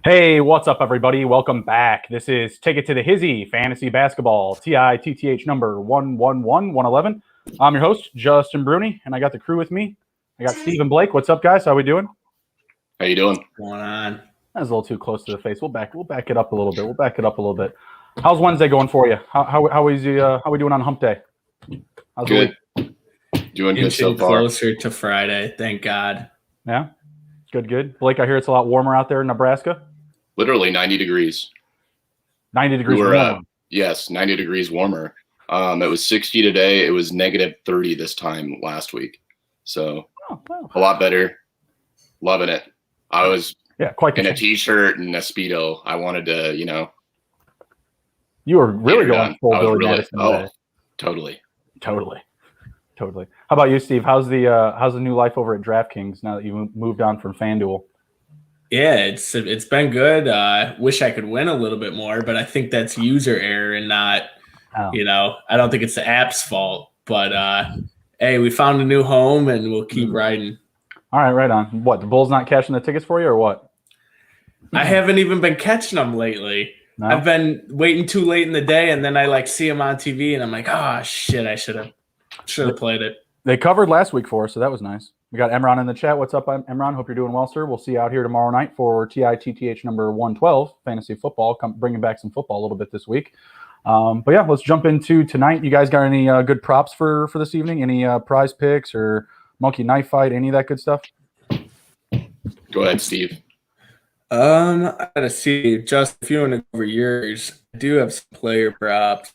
Hey, what's up, everybody? Welcome back. This is Take It to the Hizzy Fantasy Basketball, TITTH number 111111. I'm your host, Justin Bruni, and I got the crew with me. I got Steve and Blake. What's up, guys? How we doing? How you doing? What's going on? That was a little too close to the face. We'll back it up a little bit. How's Wednesday going for you? How we doing on Hump Day? How's good. Doing good so far. Closer to Friday, thank God. Yeah, good. Blake, I hear it's a lot warmer out there in Nebraska. Literally 90 degrees. 90 degrees warmer. Yes, 90 degrees warmer. It was 60 today. It was negative 30 this time last week. So a lot better. Loving it. I was quite in a T-shirt and a Speedo. I wanted to, You were really going full Billy Madison today. Totally. How about you, Steve? How's the new life over at DraftKings now that you moved on from FanDuel? Yeah, it's been good. Wish I could win a little bit more, but I think that's user error and not, I don't think it's the app's fault. But hey, we found a new home and we'll keep riding. All right, right on. What, the Bulls not cashing the tickets for you or what? I haven't even been catching them lately. No? I've been waiting too late in the day, and then I see them on TV, and I'm like, oh shit, I should have played it. They covered last week for us, so that was nice. We got Emron in the chat. What's up, Emron? Hope you're doing well, sir. We'll see you out here tomorrow night for TITTH number 112, Fantasy Football. Bringing back some football a little bit this week. But yeah, let's jump into tonight. You guys got any good props for this evening? Any prize picks or monkey knife fight? Any of that good stuff? Go ahead, Steve. I gotta see. Just if you want to go over yours, I do have some player props.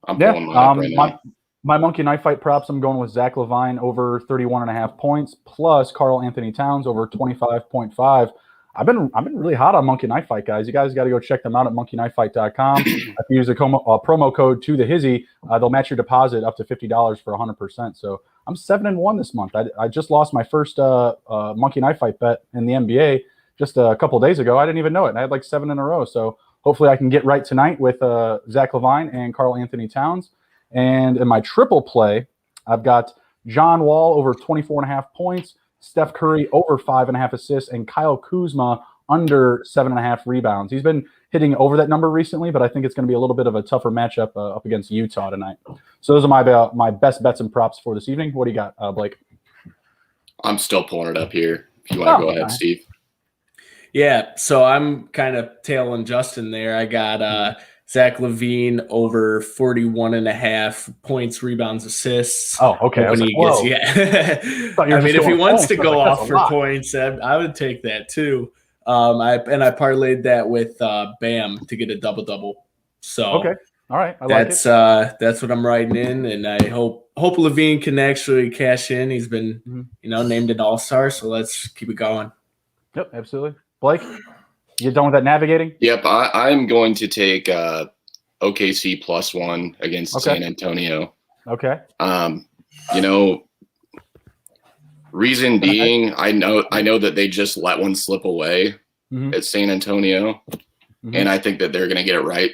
I'm pulling mine up right now. My monkey knife fight props, I'm going with Zach LaVine over 31.5 points, plus Karl Anthony Towns over 25.5. I've been really hot on monkey knife fight, guys. You guys got to go check them out at monkeyknifefight.com. If you use the promo code to the Hizzy, they'll match your deposit up to $50 for 100%. So I'm 7-1 this month. I just lost my first monkey knife fight bet in the NBA just a couple days ago. I didn't even know it, and I had like 7 in a row. So hopefully I can get right tonight with Zach LaVine and Karl Anthony Towns. And in my triple play, I've got John Wall over 24.5 points, Steph Curry over 5.5 assists, and Kyle Kuzma under 7.5 rebounds. He's been hitting over that number recently, but I think it's going to be a little bit of a tougher matchup up against Utah tonight. So those are my best bets and props for this evening. What do you got, Blake? I'm still pulling it up here. If you want to go ahead, Steve. Yeah, so I'm kind of tailing Justin there. I got Zach LaVine over 41.5 points, rebounds, assists. Oh, okay. I mean, if he wants to go off for points, I would take that too. I parlayed that with Bam to get a double-double. So okay, all right, that's what I'm writing in, and I hope LaVine can actually cash in. He's been named an All-Star, so let's keep it going. Yep, absolutely. Blake, you done with that navigating? Yep, I'm going to take OKC +1 against San Antonio. Okay. Reason being, I know that they just let one slip away at San Antonio, and I think that they're going to get it right.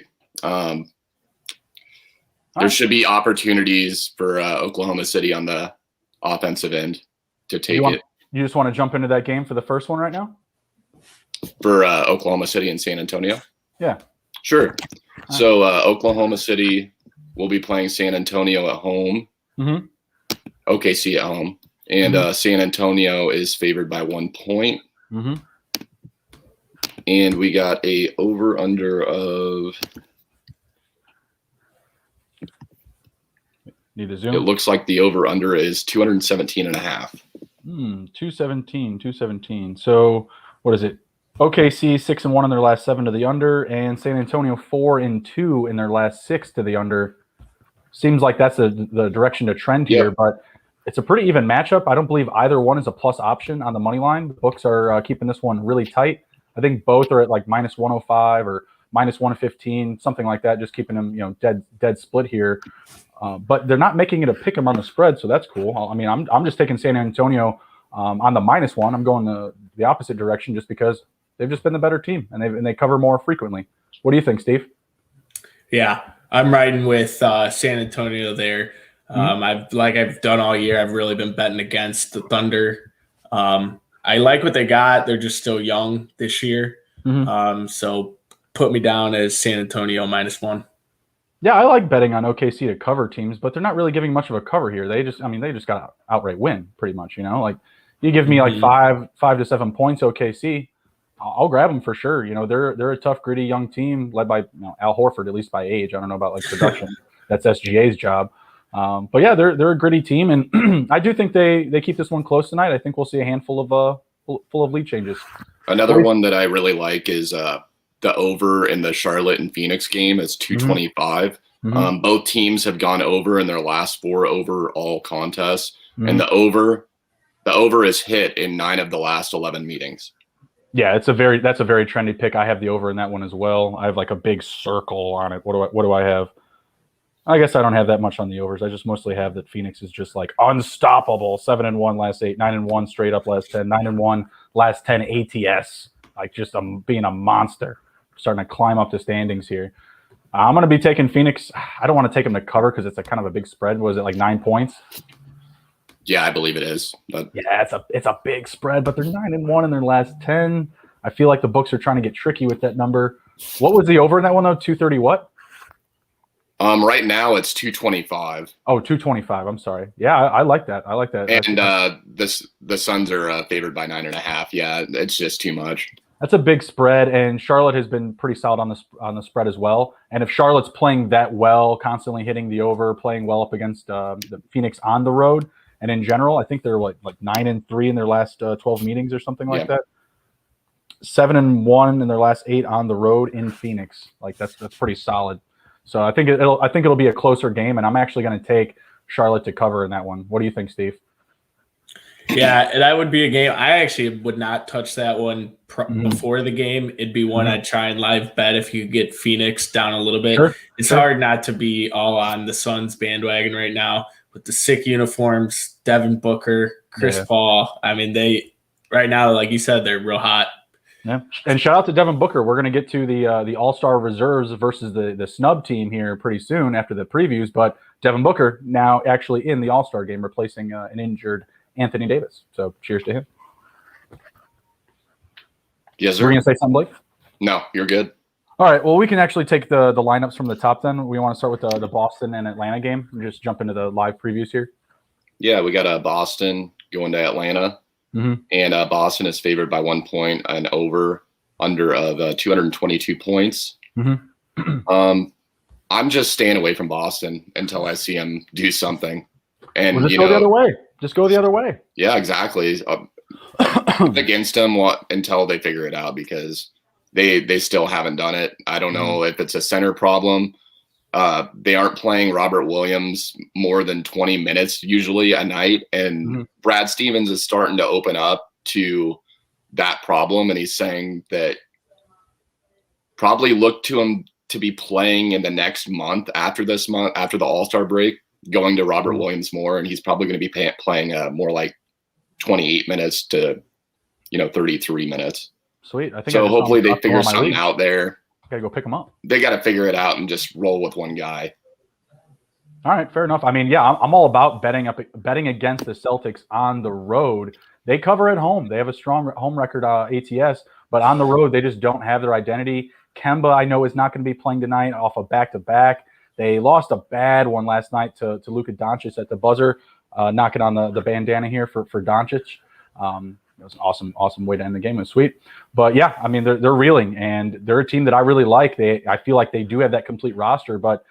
There should be opportunities for Oklahoma City on the offensive end to take it. You just want to jump into that game for the first one right now? For Oklahoma City and San Antonio? Yeah. Sure. So Oklahoma City will be playing San Antonio at home. OKC at home. And San Antonio is favored by 1 point. And we got a over-under of – Need to zoom? It looks like the over-under is 217.5. 217. So what is it? OKC 6-1 in their last 7 to the under, and San Antonio 4-2 in their last 6 to the under. Seems like that's the direction to trend here, but it's a pretty even matchup. I don't believe either one is a plus option on the money line. The books are keeping this one really tight. I think both are at like -105 or minus 115, something like that, just keeping them, dead split here. But they're not making it a pick 'em on the spread, so that's cool. I mean, I'm just taking San Antonio on the -1. I'm going the opposite direction just because they've just been the better team and they cover more frequently. What do you think, Steve? Yeah, I'm riding with San Antonio there. I've done all year. I've really been betting against the Thunder. I like what they got. They're just still young this year. So put me down as San Antonio -1. Yeah, I like betting on OKC to cover teams, but they're not really giving much of a cover here. They just got to outright win pretty much. Like you give me like 5 to 7 points OKC, I'll grab them for sure. They're a tough, gritty young team led by Al Horford, at least by age. I don't know about like production. That's SGA's job. But yeah, they're a gritty team, and I do think they keep this one close tonight. I think we'll see a handful of full of lead changes. Another one that I really like is the over in the Charlotte and Phoenix game is 225. Both teams have gone over in their last 4 overall contests, and the over is hit in 9 of the last 11 meetings. Yeah, that's a very trendy pick. I have the over in that one as well. I have like a big circle on it. What do I have? I guess I don't have that much on the overs. I just mostly have that Phoenix is just like unstoppable. 7-1 last 8, 9-1 straight up last 10, 9-1 last 10 ATS. Like just being a monster, starting to climb up the standings here. I'm going to be taking Phoenix. I don't want to take them to cover because it's a kind of a big spread. Was it like 9 points? Yeah, I believe it is. But yeah, it's a big spread, but they're 9-1 in their last 10. I feel like the books are trying to get tricky with that number. What was the over in that one though? 230 what? Right now it's 225. Oh, 225. I'm sorry. Yeah, I like that. I like that. And the Suns are favored by 9.5. Yeah, it's just too much. That's a big spread, and Charlotte has been pretty solid on the spread as well. And if Charlotte's playing that well, constantly hitting the over, playing well up against the Phoenix on the road, and in general, I think they're like 9-3 in their last 12 meetings or something like that. 7-1 in their last 8 on the road in Phoenix. Like that's pretty solid. So I think it'll be a closer game, and I'm actually going to take Charlotte to cover in that one. What do you think, Steve? Yeah, that would be a game. I actually would not touch that one before the game. It'd be one I'd try and live bet if you get Phoenix down a little bit. It's hard not to be all on the Suns bandwagon right now with the sick uniforms, Devin Booker, Chris Paul. I mean, they right now, like you said, they're real hot. Yeah, and shout out to Devin Booker. We're going to get to the All-Star reserves versus the snub team here pretty soon after the previews. But Devin Booker now actually in the All-Star game, replacing an injured Anthony Davis. So cheers to him. Yes, sir. Were you going to say something, Blake? No, you're good. All right. Well, we can actually take the lineups from the top then. We want to start with the Boston and Atlanta game. We'll just jump into the live previews here. Yeah, we got Boston going to Atlanta. And Boston is favored by 1 point and under of 222 points. I'm just staying away from Boston until I see him do something. And just go the other way. Just go the other way. Yeah, exactly. Against them until they figure it out because they still haven't done it. I don't know if it's a center problem. They aren't playing Robert Williams more than 20 minutes usually a night. And Brad Stevens is starting to open up to that problem. And he's saying that probably look to him to be playing in the next month, after the All-Star break, going to Robert Williams more. And he's probably going to be playing more like 28 minutes to, 33 minutes. Sweet. I think so. Hopefully they figure something out there. Got to go pick them up. They got to figure it out and just roll with one guy. All right, fair enough. I mean, yeah, I'm all about betting against the Celtics on the road. They cover at home. They have a strong home record ATS, but on the road they just don't have their identity. Kemba, I know, is not going to be playing tonight off a back-to-back. They lost a bad one last night to Luka Doncic at the buzzer, knocking on the bandana here for Doncic. It was an awesome way to end the game. It was sweet. But yeah, I mean, they're reeling, and they're a team that I really like. I feel like they do have that complete roster, but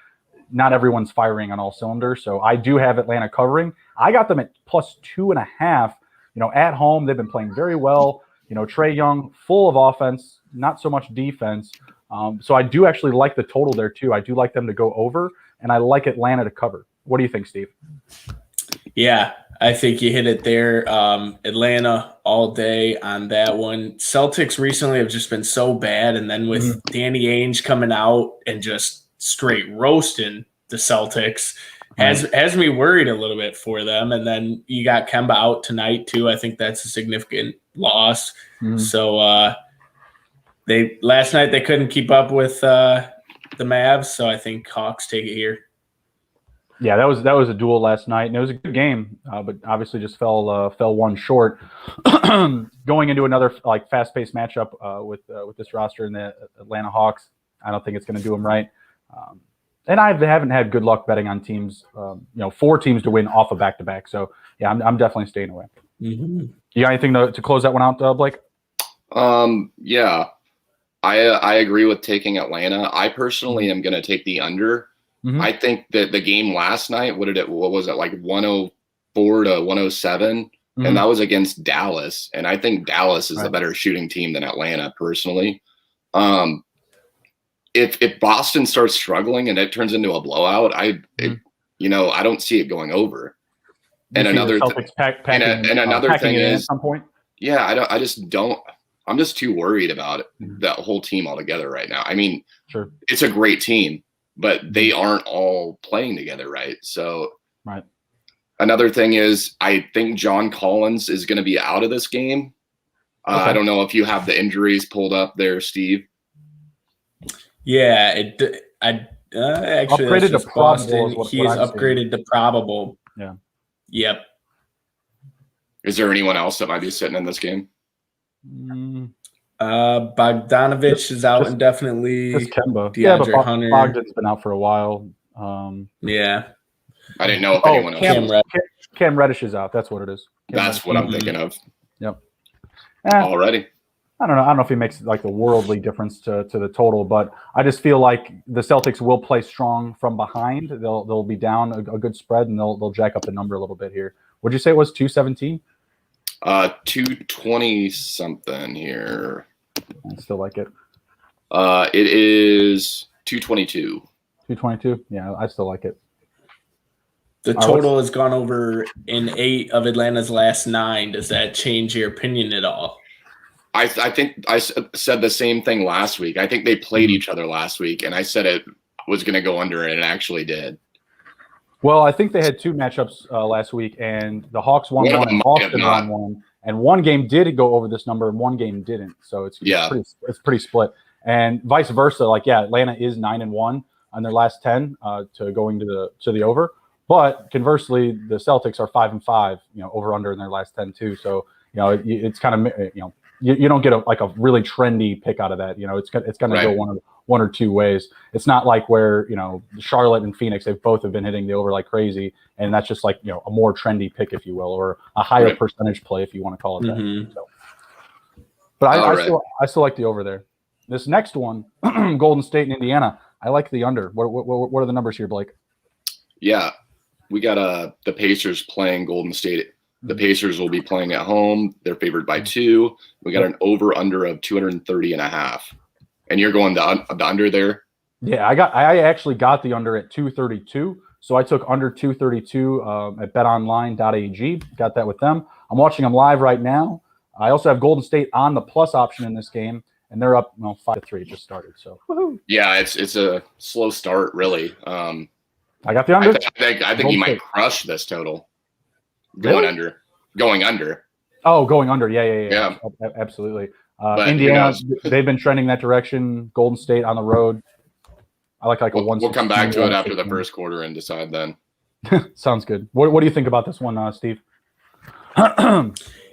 not everyone's firing on all cylinders. So I do have Atlanta covering. I got them at +2.5. At home, they've been playing very well. Trey Young, full of offense, not so much defense. So I do actually like the total there too. I do like them to go over, and I like Atlanta to cover. What do you think, Steve? Yeah, I think you hit it there. Atlanta all day on that one. Celtics recently have just been so bad, and then with Danny Ainge coming out and just straight roasting the Celtics has me worried a little bit for them. And then you got Kemba out tonight too. I think that's a significant loss. So last night they couldn't keep up with the Mavs, so I think Hawks take it here. Yeah, that was a duel last night, and it was a good game, but obviously just fell one short. Going into another like fast-paced matchup with this roster in the Atlanta Hawks, I don't think it's going to do them right. And I haven't had good luck betting on teams, 4 teams to win off a back-to-back. So yeah, I'm definitely staying away. You got anything to close that one out, Blake? Yeah, I agree with taking Atlanta. I personally am going to take the under. I think that the game last night, what was it, like 104 to 107? And that was against Dallas. And I think Dallas is a better shooting team than Atlanta, personally. If Boston starts struggling and it turns into a blowout, I don't see it going over. And another thing is, at some point. Yeah, I'm just too worried about that whole team altogether right now. I mean, it's a great team, but they aren't all playing together right. So another thing is, I think John Collins is going to be out of this game. I don't know if you have the injuries pulled up there, Steve. Yeah, actually upgraded to Boston. Probable. He is upgraded to probable. Yeah. Yep. Is there anyone else that might be sitting in this game? Bogdanovich is out indefinitely. Just Kemba. DeAndre but Hunter. Bogdan's been out for a while. Yeah. I didn't know if anyone else. Cam Reddish is out. That's what it is. That's what I'm thinking of. Yep. Already. I don't know if he makes like a worldly difference to the total, but I just feel like the Celtics will play strong from behind. They'll be down a good spread, and they'll jack up the number a little bit here. Would you say it was 217? 220 something here. I still like it. It is 222. 222? Yeah, I still like it. The total has gone over in 8 of Atlanta's last 9. Does that change your opinion at all? I think I said the same thing last week. I think they played each other last week, and I said it was going to go under, and it actually did. Well, I think they had 2 matchups last week, and the Hawks won one, and Boston won one. And one game did go over this number, and one game didn't. So it's pretty split. And vice versa. Like, Atlanta is 9-1 on their last 10 to going to the over. But conversely, the Celtics are 5-5, over under in their last 10 too. So it's kind of you don't get a really trendy pick out of that. It's going to go one or two ways. It's not like where Charlotte and Phoenix, they've both have been hitting the over like crazy, and that's just like a more trendy pick, if you will, or a higher percentage play, if you want to call it that. So, but I still like the over there. This next one, Golden State and Indiana, I like the under. What are the numbers here, Blake? Yeah, we got the Pacers playing Golden State. The Pacers will be playing at home. They're favored by 2. We got an over-under of 230.5. And you're going the under there? Yeah, I actually got the under at 232. So I took under 232 at betonline.ag. Got that with them. I'm watching them live right now. I also have Golden State on the plus option in this game, and they're up 5-3. It just started. So yeah, it's a slow start, really. I got the under. I think you might crush this total. Going under. Oh, going under. Yeah. Absolutely. Indiana, they've been trending that direction. Golden State on the road. I like a one. We'll come back to it after the first quarter and decide then. Sounds good. What do you think about this one, Steve?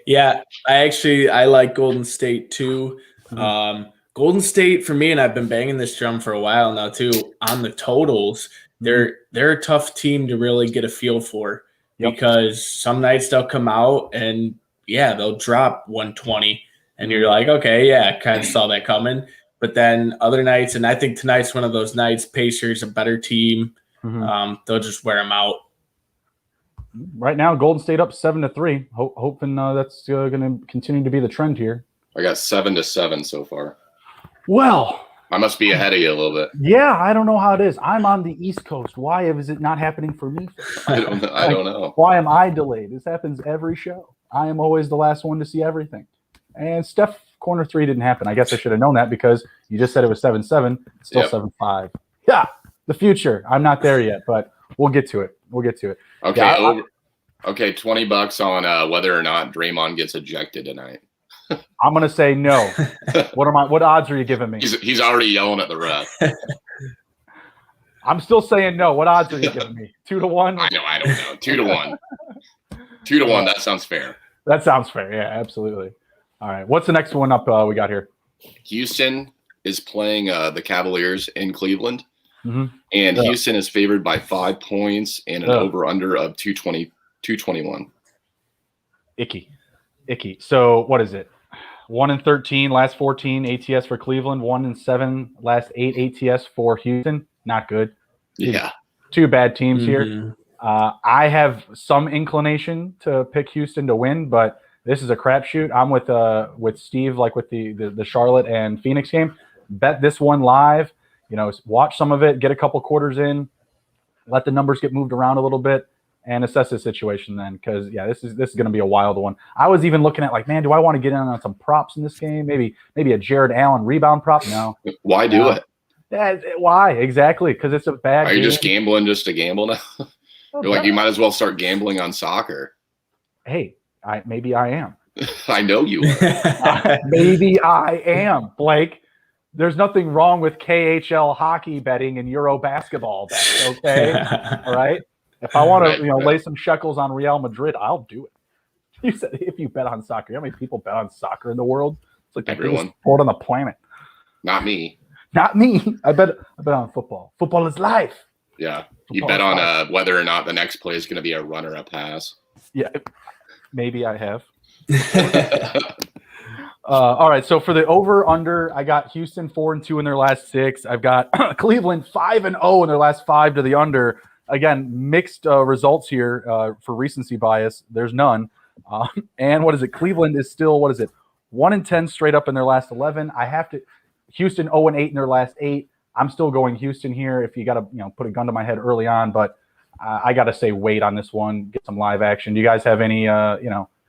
Yeah, I like Golden State too. Golden State for me, and I've been banging this drum for a while now too. On the totals, they're a tough team to really get a feel for. Because some nights they'll come out and they'll drop 120 and you're like, okay, kind of saw that coming. But then other nights, and I think tonight's one of those nights, Pacers a better team. They'll just wear them out. Right now, Golden State up 7-3. Hoping that's going to continue to be the trend here. I got 7-7 so far. Well, I must be ahead of you a little bit. Yeah, I don't know how it is. I'm on the East Coast. Why is it not happening for me? I don't know. Why am I delayed? This happens every show. I am always the last one to see everything. And Steph corner 3 didn't happen. I guess I should have known that because you just said it was 7-7. It's still 7-5. Yeah, the future. I'm not there yet, but we'll get to it. Okay, yeah, okay, $20 on whether or not Draymond gets ejected tonight. I'm gonna say no. What odds are you giving me? He's already yelling at the ref. I'm still saying no. What odds are you giving me? 2-1? I don't know. 2-1. 2-1. That sounds fair. That sounds fair. Yeah, absolutely. All right. What's the next one up we got here? Houston is playing the Cavaliers in Cleveland. Mm-hmm. And Houston is favored by 5 points and an over-under of 221. Icky. So what is it? 1-13, last 14 ATS for Cleveland. 1-7, last 8 ATS for Houston. Not good. Yeah. Two bad teams here. I have some inclination to pick Houston to win, but this is a crapshoot. I'm with Steve, like with the Charlotte and Phoenix game. Bet this one live. Watch some of it, get a couple quarters in, let the numbers get moved around a little bit, and assess the situation then. Because this is going to be a wild one. I was even looking at man, do I want to get in on some props in this game? Maybe a Jared Allen rebound prop. No. Why do it? Why exactly? Because it's a bad. Are you just gambling just to gamble now? You're like, you might as well start gambling on soccer. Hey, maybe I am. I know you are. Maybe I am, Blake. There's nothing wrong with KHL hockey betting and Euro basketball betting, okay? All right? If I want to, lay some shekels on Real Madrid, I'll do it. You said if you bet on soccer. You know how many people bet on soccer in the world? It's like the biggest sport on the planet. Not me. Not me. I bet on football. Football is life. Yeah. You bet on whether or not the next play is going to be a run or a pass. Yeah. Maybe I have. All right. So for the over/under, I got Houston 4-2 in their last 6. I've got Cleveland 5-0 in their last 5 to the under. Again, mixed results here for recency bias. There's none. And what is it? Cleveland is still 1-10 straight up in their last 11. I have to. Houston 0-8 in their last 8. I'm still going Houston here. If you got to put a gun to my head early on, but I got to say wait on this one. Get some live action. Do you guys have any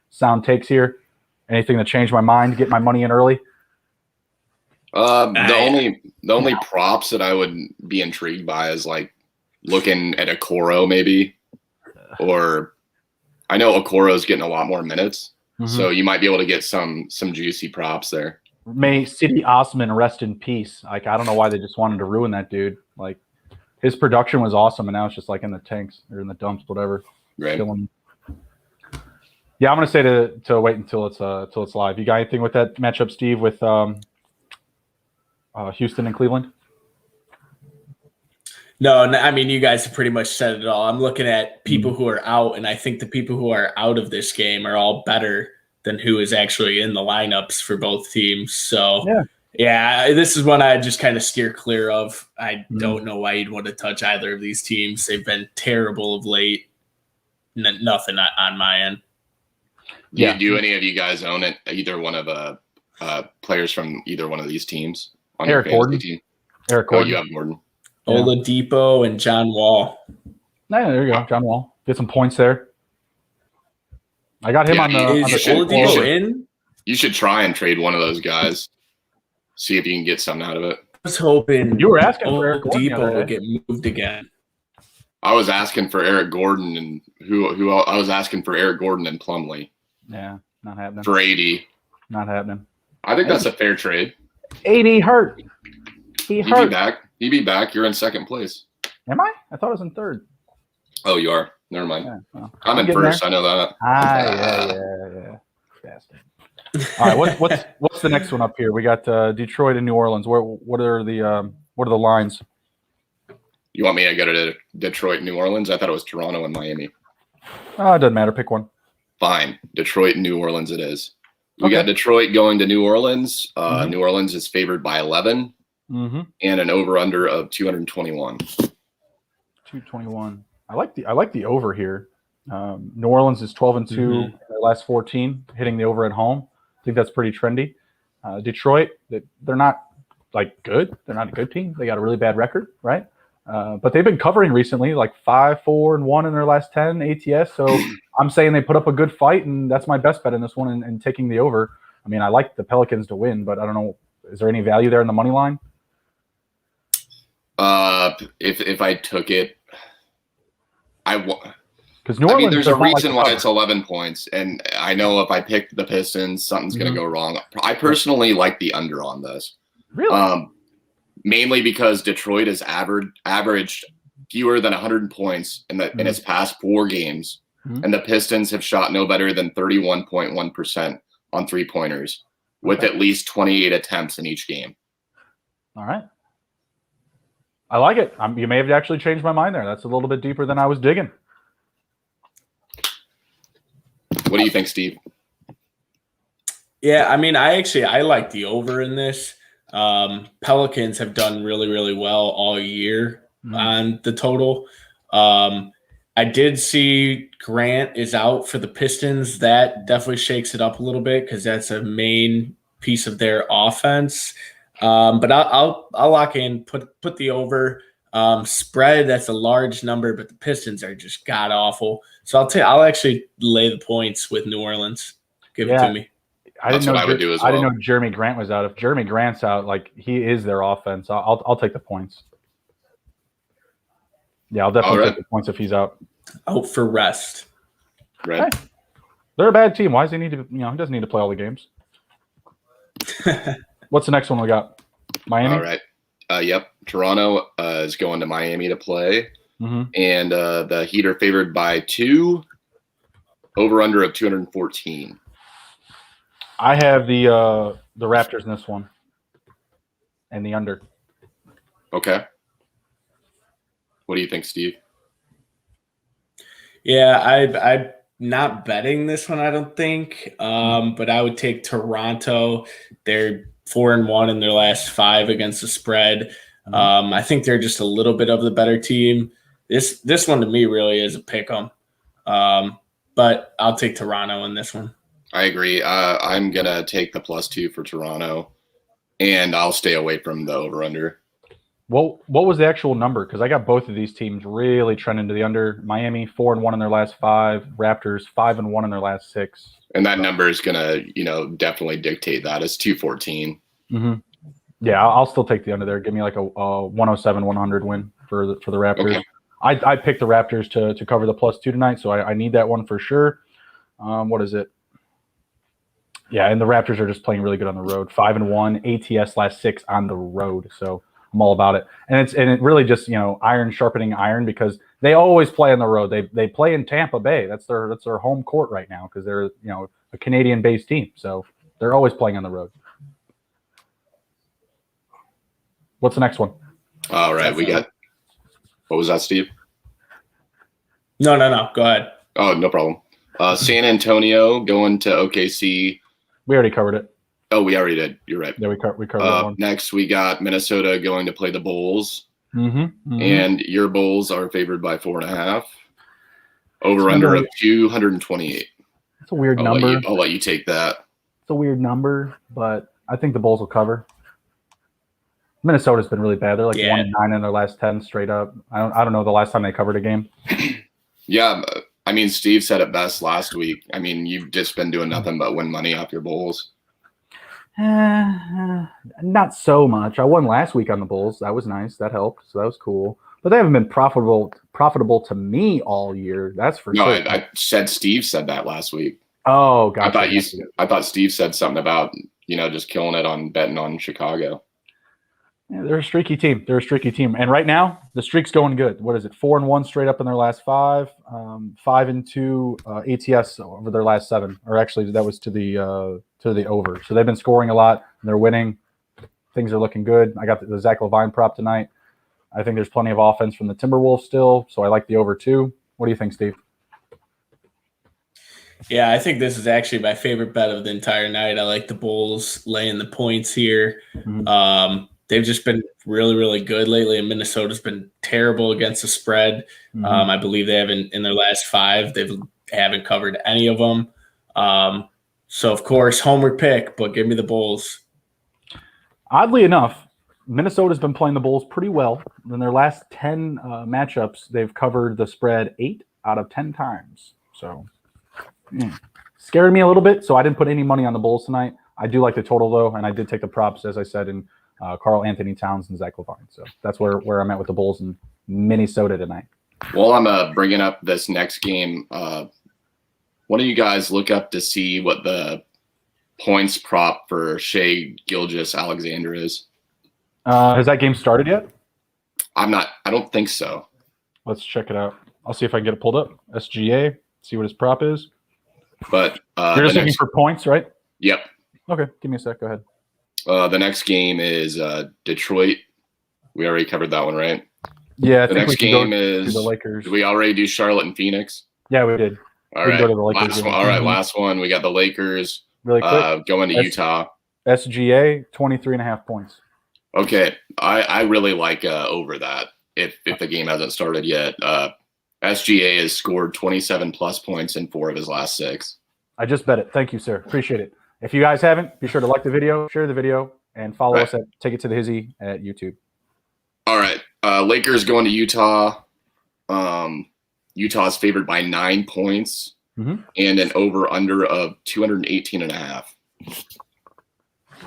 sound takes here? Anything that changed my mind? Get my money in early. The only props that I would be intrigued by is looking at Okoro maybe, or I know Okoro's getting a lot more minutes, so you might be able to get some juicy props there. May City Osman rest in peace. I don't know why they just wanted to ruin that dude. His production was awesome, and now it's just in the tanks or in the dumps, whatever. Right. Yeah, I'm gonna say to wait until it's live. You got anything with that matchup, Steve, with Houston and Cleveland? No, I mean, you guys have pretty much said it all. I'm looking at people who are out, and I think the people who are out of this game are all better than who is actually in the lineups for both teams. So, yeah, this is one I just kind of steer clear of. I don't know why you'd want to touch either of these teams. They've been terrible of late. Nothing on my end. Do any of you guys own it? Either one of players from either one of these teams on Eric your fantasy Gordon. team? Eric Gordon. Oh, you have Gordon. Oladipo and John Wall. Yeah, there you go, John Wall. Get some points there. I got him on the. Oladipo in? You should try and trade one of those guys. See if you can get something out of it. I was hoping you were asking for Eric Oladipo would get moved again. I was asking for Eric Gordon and who I was asking for Eric Gordon and Plumlee. Yeah, not happening. For 80. Not happening. I think that's a fair trade. 80 hurt. He'd hurt. He'd be back. You're in second place. Am I? I thought I was in third. Oh, you are? Never mind. Yeah, well, I'm in first. There. I know that. Yeah. Bastard. All right, what's the next one up here? We got Detroit and New Orleans. What are the lines? You want me to go to Detroit, New Orleans? I thought it was Toronto and Miami. It doesn't matter. Pick one. Fine. Detroit and New Orleans it is. We got Detroit going to New Orleans. New Orleans is favored by 11 and an over-under of 221. 221. I like the over here. New Orleans is 12-2 in their last 14, hitting the over at home. I think that's pretty trendy. Detroit, they're not like good. They're not a good team. They got a really bad record, right? But they've been covering recently, like 5-4-1 in their last 10 ATS. So I'm saying they put up a good fight, and that's my best bet in this one and taking the over. I mean, I like the Pelicans to win, but I don't know. Is there any value there in the money line? If I took it, because New Orleans, there's a reason why it's 11 points, and I know if I pick the Pistons, something's going to go wrong. I personally like the under on this. Really? Mainly because Detroit has averaged fewer than 100 points in its past 4 games, and the Pistons have shot no better than 31.1% on 3-pointers, with at least 28 attempts in each game. All right. I like it. You may have actually changed my mind there. That's a little bit deeper than I was digging. What do you think, Steve? Yeah, I mean, I like the over in this. Pelicans have done really, really well all year on the total. I did see Grant is out for the Pistons. That definitely shakes it up a little bit because that's a main piece of their offense. But I'll lock in, put the over. Spread, that's a large number, but the Pistons are just god awful. So I'll actually lay the points with New Orleans. Give it to me. I didn't know Jeremy Grant was out. If Jeremy Grant's out, like he is their offense. I'll take the points. Yeah, I'll definitely take the points if he's out. Out for rest. Right. Hey, they're a bad team. Why does he need to? He doesn't need to play all the games. What's the next one we got? Miami. All right. Yep. Toronto is going to Miami to play, and the Heat are favored by 2. Over under of 214. I have the Raptors in this one, and the under. Okay. What do you think, Steve? Yeah, I'm not betting this one, I don't think. But I would take Toronto. They're 4-1 in their last 5 against the spread. I think they're just a little bit of the better team. This one to me really is a pick 'em. But I'll take Toronto in this one. I agree. I'm going to take the +2 for Toronto, and I'll stay away from the over-under. What was the actual number? Because I got both of these teams really trending to the under. Miami 4-1 in their last 5. Raptors 5-1 in their last 6. And that number is going to, definitely dictate that. It's 214. Yeah, I'll still take the under there. Give me like a 107-100 win for the Raptors. Okay. I picked the Raptors to cover the +2 tonight, so I need that one for sure. What is it? Yeah, and the Raptors are just playing really good on the road. 5-1, ATS last 6 on the road. So I'm all about it. And it really just, iron sharpening iron, because they always play on the road. They play in Tampa Bay. That's their home court right now, because they're, a Canadian-based team. So they're always playing on the road. What's the next one? All right, we got – what was that, Steve? No. Go ahead. Oh, no problem. San Antonio going to OKC. We already covered it. Oh, we already did. You're right. Yeah, we covered that one. Next, we got Minnesota going to play the Bulls. And your Bulls are favored by 4.5. Over-under of 228. It's a weird number. I'll let you take that. It's a weird number, but I think the Bulls will cover. Minnesota's been really bad. They're like 1-9 in their last 10 straight up. I don't know the last time they covered a game. Yeah, I mean, Steve said it best last week. I mean, you've just been doing nothing but win money off your Bulls. Not so much. I won last week on the Bulls. That was nice. That helped. So that was cool. But they haven't been profitable to me all year. That's for sure. No, I said Steve said that last week. Oh, gotcha. I thought Steve said something about, just killing it on betting on Chicago. Yeah, they're a streaky team. And right now, the streak's going good. What is it? 4-1 straight up in their last 5. 5-2 ATS over their last 7. Or actually, that was to the over. So they've been scoring a lot, and they're winning. Things are looking good. I got the Zach LaVine prop tonight. I think there's plenty of offense from the Timberwolves still, so I like the over too. What do you think, Steve? Yeah, I think this is actually my favorite bet of the entire night. I like the Bulls laying the points here. They've just been really, really good lately, and Minnesota's been terrible against the spread. I believe they haven't in their last 5. They haven't covered any of them. So, of course, homer pick, but give me the Bulls. Oddly enough, Minnesota's been playing the Bulls pretty well. In their last 10 matchups, they've covered the spread 8 out of 10 times. So, scared me a little bit, so I didn't put any money on the Bulls tonight. I do like the total, though, and I did take the props, as I said, in Karl Anthony Towns and Zach LaVine. So that's where I'm at with the Bulls in Minnesota tonight. Well, I'm bringing up this next game. One of you guys look up to see what the points prop for Shai Gilgeous-Alexander is. Has that game started yet? I don't think so. Let's check it out. I'll see if I can get it pulled up. SGA, see what his prop is. But you're just looking for points, right? Yep. Okay, give me a sec. Go ahead. The next game is Detroit. We already covered that one, right? Yeah. The next game is the Lakers. Did we already do Charlotte and Phoenix? Yeah, we did. All right. Last one. All right, last one. We got the Lakers really quick. Going to Utah. SGA 23.5 points. Okay, I really like over that. If the game hasn't started yet, SGA has scored 27 plus points in 4 of his last 6. I just bet it. Thank you, sir. Appreciate it. If you guys haven't, be sure to like the video, share the video, and follow us at Take It to the Hizzy at YouTube. All right, Lakers going to Utah. Utah's favored by 9 points and an over/under of 218.5.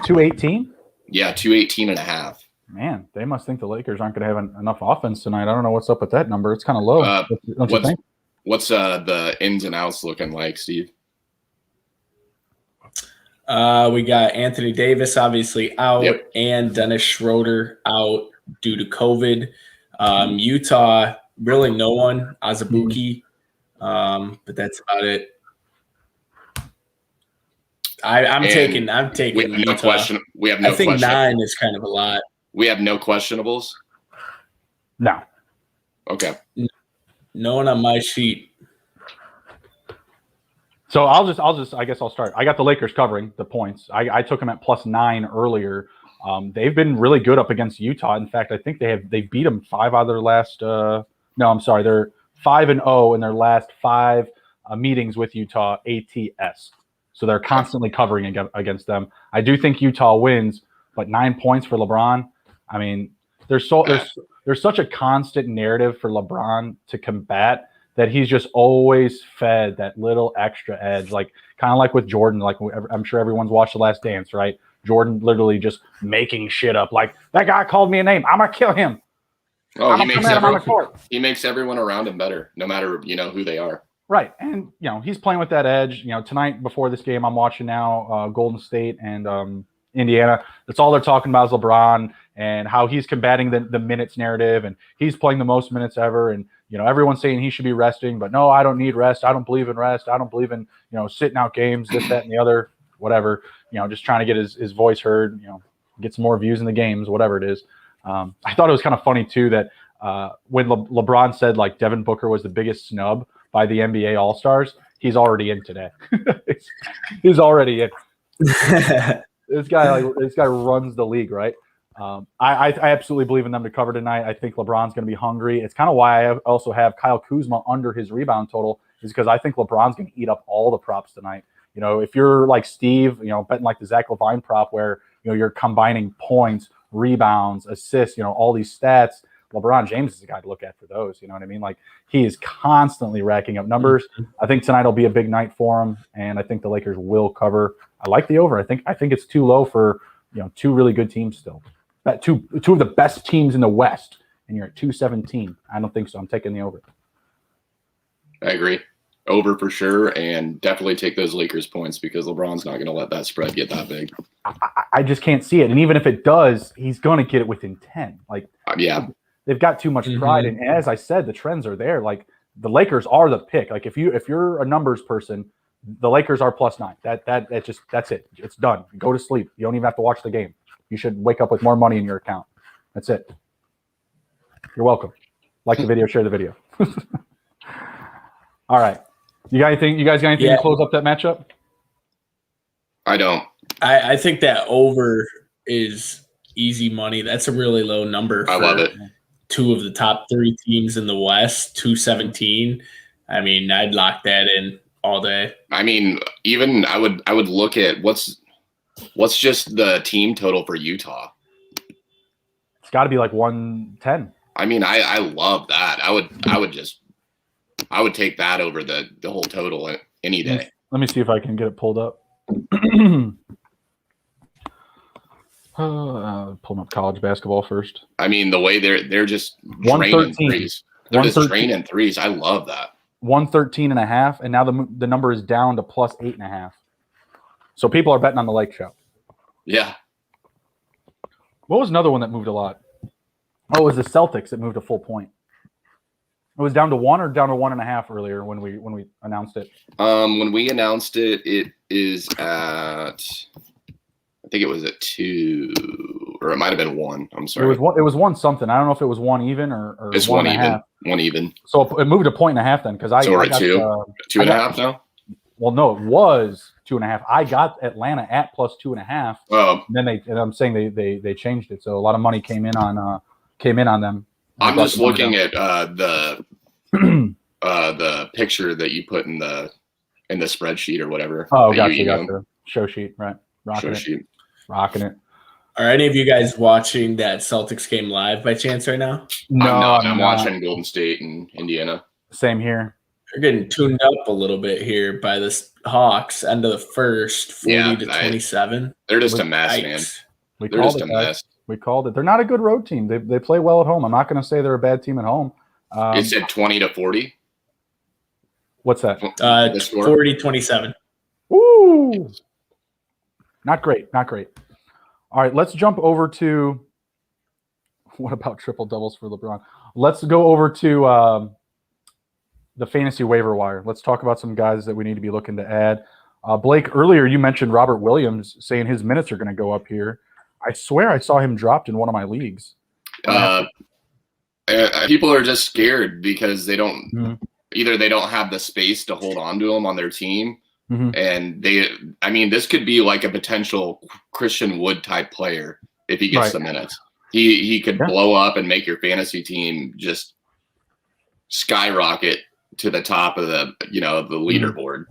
218? Yeah, 218.5. Man, they must think the Lakers aren't going to have enough offense tonight. I don't know what's up with that number. It's kind of low. Don't you think? What's the ins and outs looking like, Steve? We got Anthony Davis obviously out and Dennis Schroeder out due to COVID. Utah, really no one. Azubuike, but that's about it. I'm taking. We have no question. We have no. I think 9 is kind of a lot. We have no questionables. No. Okay. No one on my sheet. So I guess I'll start. I got the Lakers covering the points. I took them at +9 earlier. They've been really good up against Utah. In fact, I think they beat them 5 out of their last. No, I'm sorry. They're 5-0 in their last 5 meetings with Utah ATS. So they're constantly covering against them. I do think Utah wins, but 9 points for LeBron. I mean, there's such a constant narrative for LeBron to combat that he's just always fed that little extra edge, kind of like with Jordan. Like I'm sure everyone's watched The Last Dance, right? Jordan literally just making shit up. Like, that guy called me a name. I'm gonna kill him. Oh, he makes everyone around him better, no matter who they are. Right, and he's playing with that edge. Tonight before this game, I'm watching now Golden State and Indiana. That's all they're talking about is LeBron and how he's combating the minutes narrative, and he's playing the most minutes ever. And everyone's saying he should be resting, but no, I don't need rest. I don't believe in rest. I don't believe in sitting out games, this, that, and the other, whatever. Just trying to get his voice heard. Get some more views in the games, whatever it is. I thought it was kind of funny too that when LeBron said like Devin Booker was the biggest snub by the NBA All-Stars, he's already in today. He's already in. This guy runs the league, right? I absolutely believe in them to cover tonight. I think LeBron's going to be hungry. It's kind of why I also have Kyle Kuzma under his rebound total, is because I think LeBron's going to eat up all the props tonight. If you're like Steve, betting like the Zach LaVine prop where you're combining points, rebounds, assists, all these stats. LeBron James is the guy to look at for those. You know what I mean? Like, he is constantly racking up numbers. I think tonight will be a big night for him, and I think the Lakers will cover. I like the over. I think it's too low for 2 really good teams still. Two of the best teams in the West, and you're at 217. I don't think so. I'm taking the over. I agree. Over for sure, and definitely take those Lakers points because LeBron's not going to let that spread get that big. I just can't see it. And even if it does, he's going to get it within 10. Like, yeah. They've got too much pride, and as I said, the trends are there. Like, the Lakers are the pick. Like, if you're a numbers person, the Lakers are +9. That's it. It's done. Go to sleep. You don't even have to watch the game. You should wake up with more money in your account. That's it. You're welcome. Like the video, share the video. All right. You guys got anything to close up that matchup? I don't. I think that over is easy money. That's a really low number. I love it. 2 of the top 3 teams in the West, 217. I mean, I'd lock that in all day. I mean, even I would look at what's just the team total for Utah. got to be like 110. I mean, I love that. I would take that over the whole total any day. Let me see if I can get it pulled up. Pulling up college basketball first. I mean, the way they're just draining threes. They're just draining threes. I love that. 113.5, and now the number is down to plus 8.5. So people are betting on the Lake Show. Yeah. What was another one that moved a lot? Oh, it was the Celtics that moved a full point. It was down to 1 or down to 1.5 earlier when we announced it. When we announced it, it is at, I think it was at 2, or it might have been 1. I'm sorry. It was 1 something. I don't know if it was 1 even or it's 1 even. 1 even. So it moved a 1.5 then, because so we're at 2. 2.5 now. Well, no, it was 2.5. I got Atlanta at plus 2.5. Oh. And then I'm saying they changed it, so a lot of money came in on them. I'm just looking at the picture that you put in the spreadsheet or whatever. Oh, gotcha. Show sheet, right? Rocking it. Are any of you guys watching that Celtics game live by chance right now? No, I'm watching Golden State and Indiana. Same here. They're getting tuned up a little bit here by the Hawks. End of the first, 40-27. They're just a mess, man. They're just a mess. We called it. They're not a good road team. They play well at home. I'm not going to say they're a bad team at home. It said 20-40. What's that? 40-27. Woo! Not great. All right, let's jump over to – what about triple doubles for LeBron? Let's go over to the fantasy waiver wire. Let's talk about some guys that we need to be looking to add. Blake, earlier you mentioned Robert Williams saying his minutes are going to go up here. I swear I saw him dropped in one of my leagues. People are just scared because they don't either they don't have the space to hold on to him on their team. And this could be like a potential Christian Wood type player if he gets the minutes. He could blow up and make your fantasy team just skyrocket to the top of the leaderboard.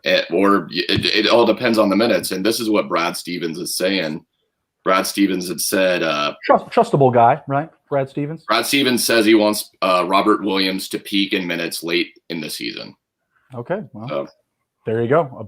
It all depends on the minutes. And this is what Brad Stevens is saying. Brad Stevens had said trustable guy, right? Brad Stevens. Brad Stevens says he wants Robert Williams to peak in minutes late in the season. Okay, well, there you go.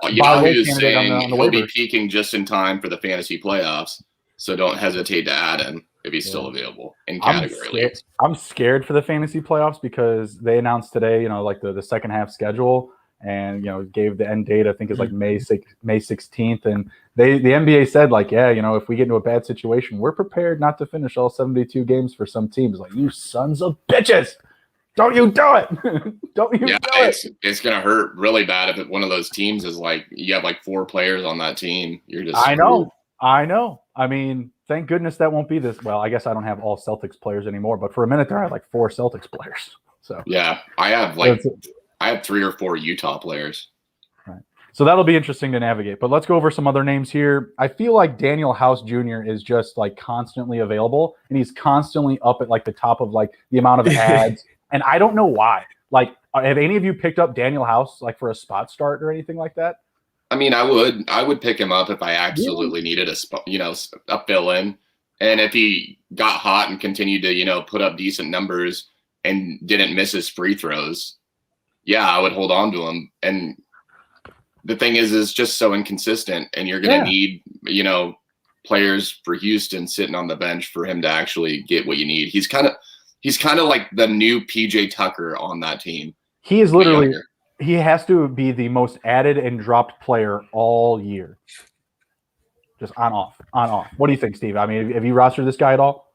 Yahoo's saying he'll be peaking just in time for the fantasy playoffs, so don't hesitate to add him if he's still available in category leagues. I'm scared for the fantasy playoffs because they announced today, like the second half schedule, and gave the end date. I think is like May 16th, and the NBA said if we get into a bad situation, we're prepared not to finish all 72 games for some teams. Like, you sons of bitches. Don't you do it. Don't you do it. It's going to hurt really bad if one of those teams is like you have like 4 players on that team. You're just I know. I mean, thank goodness that won't be this. Well, I guess I don't have all Celtics players anymore, but for a minute there I had like 4 Celtics players. So yeah, I have 3 or 4 Utah players. Right. So that'll be interesting to navigate. But let's go over some other names here. I feel like Daniel House Jr. is just like constantly available, and he's constantly up at like the top of like the amount of ads. And I don't know why. Like, have any of you picked up Daniel House like for a spot start or anything like that? I mean, I would pick him up if I absolutely needed a spot, a fill in. And if he got hot and continued to, put up decent numbers and didn't miss his free throws, yeah, I would hold on to him. And the thing is just so inconsistent, and you're going to need, players for Houston sitting on the bench for him to actually get what you need. He's kind of like the new PJ Tucker on that team. He is literally – he has to be the most added and dropped player all year. Just on off. What do you think, Steve? I mean, have you rostered this guy at all?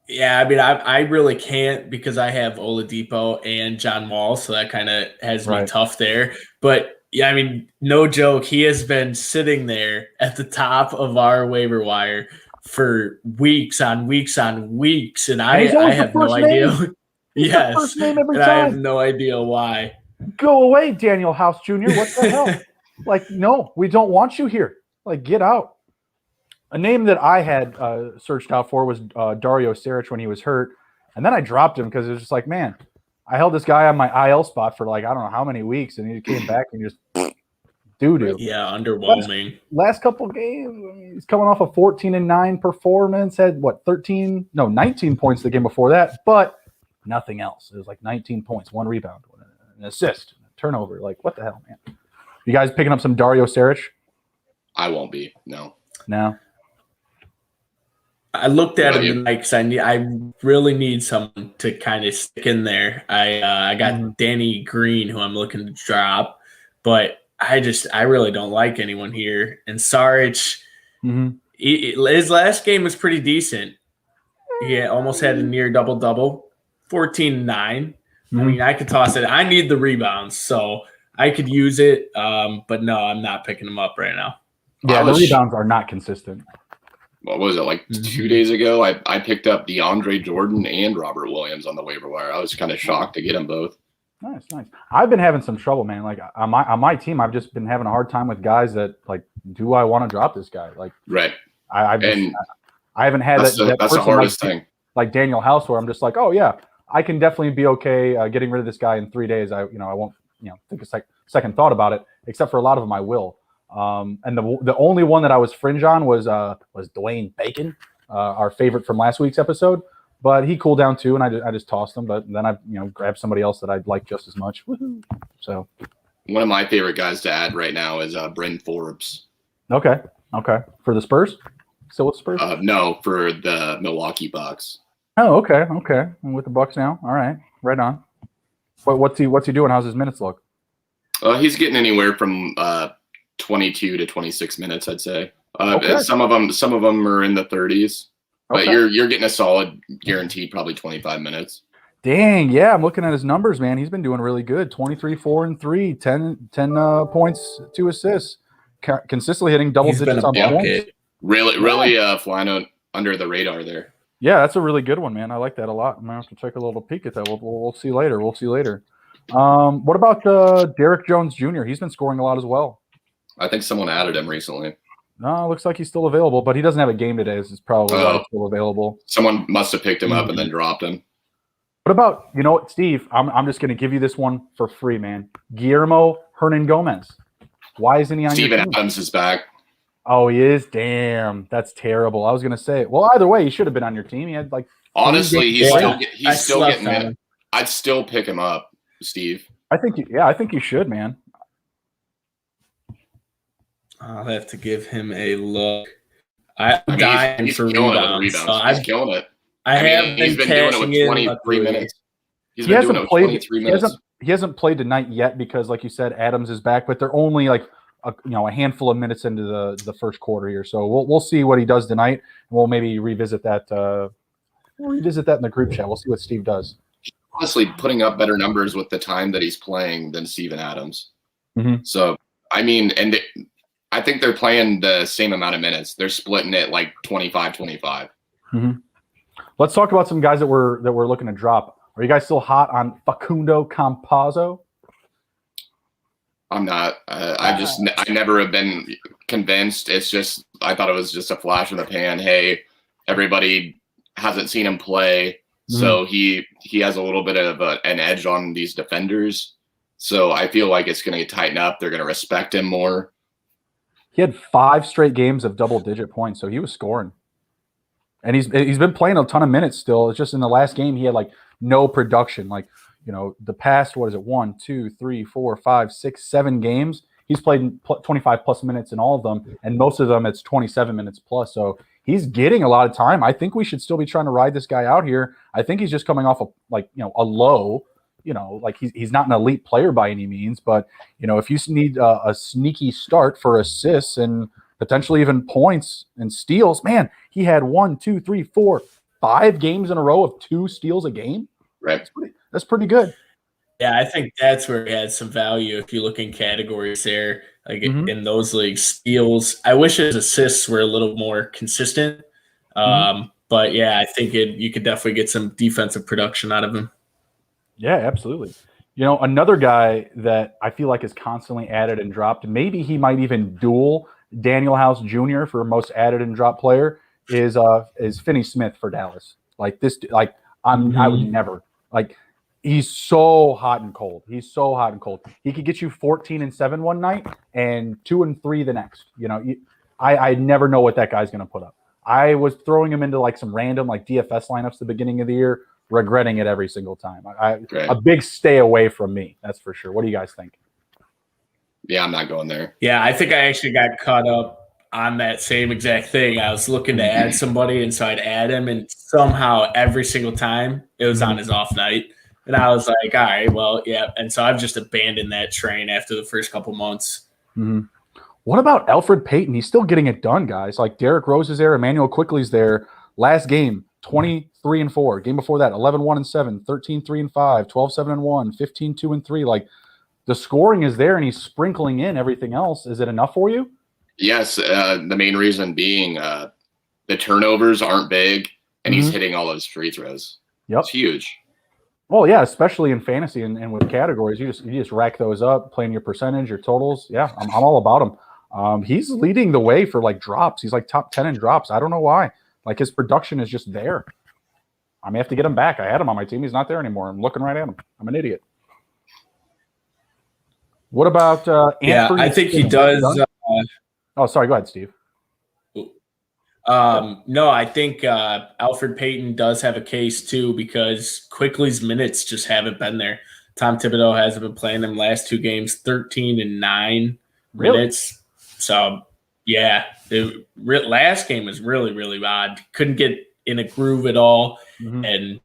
Yeah, I mean, I really can't because I have Oladipo and John Wall, so that kind of has me tough there. But yeah, I mean, no joke, he has been sitting there at the top of our waiver wire for weeks on weeks on weeks, and I have no idea. Yes, first name every and time. I have no idea why. Go away, Daniel House Jr. What the hell? Like, no, we don't want you here. Like, get out. A name that I had searched out for was Dario Saric when he was hurt, and then I dropped him because it was just like, man, I held this guy on my IL spot for like I don't know how many weeks, and he came back and just Doo-doo. Yeah, underwhelming. Last couple games, he's coming off a 14-9 performance, had 19 points the game before that, but nothing else. It was like 19 points, 1 rebound, an assist, a turnover. Like, what the hell, man? You guys picking up some Dario Saric? I won't be. No. I looked at him tonight because I really need someone to kind of stick in there. I got Danny Green, who I'm looking to drop, but I really don't like anyone here. And Saric, his last game was pretty decent. He almost had a near double-double, 14-9. I mean, I could toss it. I need the rebounds, so I could use it. But no, I'm not picking him up right now. Yeah, the rebounds are not consistent. What was it, like 2 days ago? I picked up DeAndre Jordan and Robert Williams on the waiver wire. I was kind of shocked to get them both. Nice. I've been having some trouble, man. Like on my team, I've just been having a hard time with guys that like, do I want to drop this guy? Like, right. I haven't had that's the hardest thing. Like Daniel House, where I'm just like, oh yeah, I can definitely be okay getting rid of this guy in 3 days. I won't think a second thought about it. Except for a lot of them, I will. And the only one that I was fringe on was Dwayne Bacon, our favorite from last week's episode. But he cooled down too, and I just tossed him. But then I grabbed somebody else that I'd like just as much. Woohoo! So one of my favorite guys to add right now is Bryn Forbes. Okay. For the Spurs? Still with Spurs? No, for the Milwaukee Bucks. Oh, okay. I'm with the Bucks now. All right, right on. But what's he doing? How's his minutes look? He's getting anywhere from 22 to 26 minutes, I'd say. Okay. Some of them are in the 30s, but Okay. you're getting a solid guaranteed probably 25 minutes. Dang, yeah, I'm looking at his numbers, man. He's been doing really good. 23, 4, and 3, 10 points, 2 assists, consistently hitting double digits on points. Really flying under the radar there. Yeah, that's a really good one, man. I like that a lot. I'm gonna have to take a little peek at that. We'll see later. What about Derek Jones Jr.? He's been scoring a lot as well. I think someone added him recently. No, looks like he's still available, but he doesn't have a game today. So it's probably why he's still available. Someone must have picked him up and then dropped him. What about, Steve? I'm just going to give you this one for free, man. Guillermo Hernan Gomez. Why isn't he on your team? Steven Adams is back. Oh, he is? Damn, that's terrible. I was going to say, well, either way, he should have been on your team. He had like. Honestly, he's still getting minutes. I'd still pick him up, Steve. I think you should, man. I'll have to give him a look. I'm dying for rebounds. He's killing it. He's been doing it with 23 minutes. He's been doing it with 23 minutes. He hasn't played tonight yet because, like you said, Adams is back, but they're only like a handful of minutes into the first quarter here. So we'll see what he does tonight, and we'll maybe revisit that. We'll revisit that in the group chat. We'll see what Steve does. Honestly, putting up better numbers with the time that he's playing than Steven Adams. Mm-hmm. So I think they're playing the same amount of minutes. They're splitting it like 25-25. Mm-hmm. Let's talk about some guys that we're looking to drop. Are you guys still hot on Facundo Campazzo? I'm not. I never have been convinced. It's just I thought it was just a flash in the pan. Hey, everybody hasn't seen him play, so he has a little bit of an edge on these defenders. So I feel like it's going to tighten up. They're going to respect him more. He had 5 straight games of double-digit points, so he was scoring. And he's been playing a ton of minutes still. It's just in the last game he had like no production. Like, the past, 1, 2, 3, 4, 5, 6, 7 games, he's played 25 plus minutes in all of them, and most of them it's 27 minutes plus. So he's getting a lot of time. I think we should still be trying to ride this guy out here. I think he's just coming off a low. Like he's not an elite player by any means, but if you need a sneaky start for assists and potentially even points and steals, man, he had 1, 2, 3, 4, 5 games in a row of 2 steals a game. Right. That's pretty good. Yeah, I think that's where he had some value if you look in categories there, like in those leagues. Steals. I wish his assists were a little more consistent. But yeah, I think you could definitely get some defensive production out of him. Yeah, absolutely. Another guy that I feel like is constantly added and dropped, maybe he might even duel Daniel House Jr. for most added and dropped player is Finney Smith for Dallas. Like this, I would never He's so hot and cold. He's so hot and cold. He could get you 14 and 7 one night and 2 and 3 the next. I never know what that guy's going to put up. I was throwing him into like some random like DFS lineups at the beginning of the year, regretting it every single time. A big stay away from me, that's for sure. What do you guys think? Yeah, I'm not going there. Yeah, I think I actually got caught up on that same exact thing. I was looking to add somebody, and so I'd add him, and somehow every single time it was on his off night. And I was like, all right, well, yeah. And so I've just abandoned that train after the first couple months. Mm-hmm. What about Alfred Payton? He's still getting it done, guys. Like Derrick Rose is there. Emmanuel Quickly's there. Last game, 23-4. Game before that, 11-1-7, 13-3-5, 12-7-1, 15-2-3. Like the scoring is there, and he's sprinkling in everything else. Is it enough for you? Yes. The main reason being the turnovers aren't big, and he's hitting all those free throws. Yep. It's huge. Well, yeah, especially in fantasy and with categories, you just rack those up, playing your percentage, your totals. Yeah, I'm all about him. He's leading the way for like drops. He's like top 10 in drops. I don't know why. Like his production is just there. I may have to get him back. I had him on my team. He's not there anymore. I'm looking right at him. I'm an idiot. What about Anthony? Yeah, I think he does. Oh, sorry. Go ahead, Steve. No, I think Alfred Payton does have a case too, because Quickly's minutes just haven't been there. Tom Thibodeau hasn't been playing them last 2 games, 13 and 9 minutes. So yeah, the last game was really, really odd. Couldn't get in a groove at all. And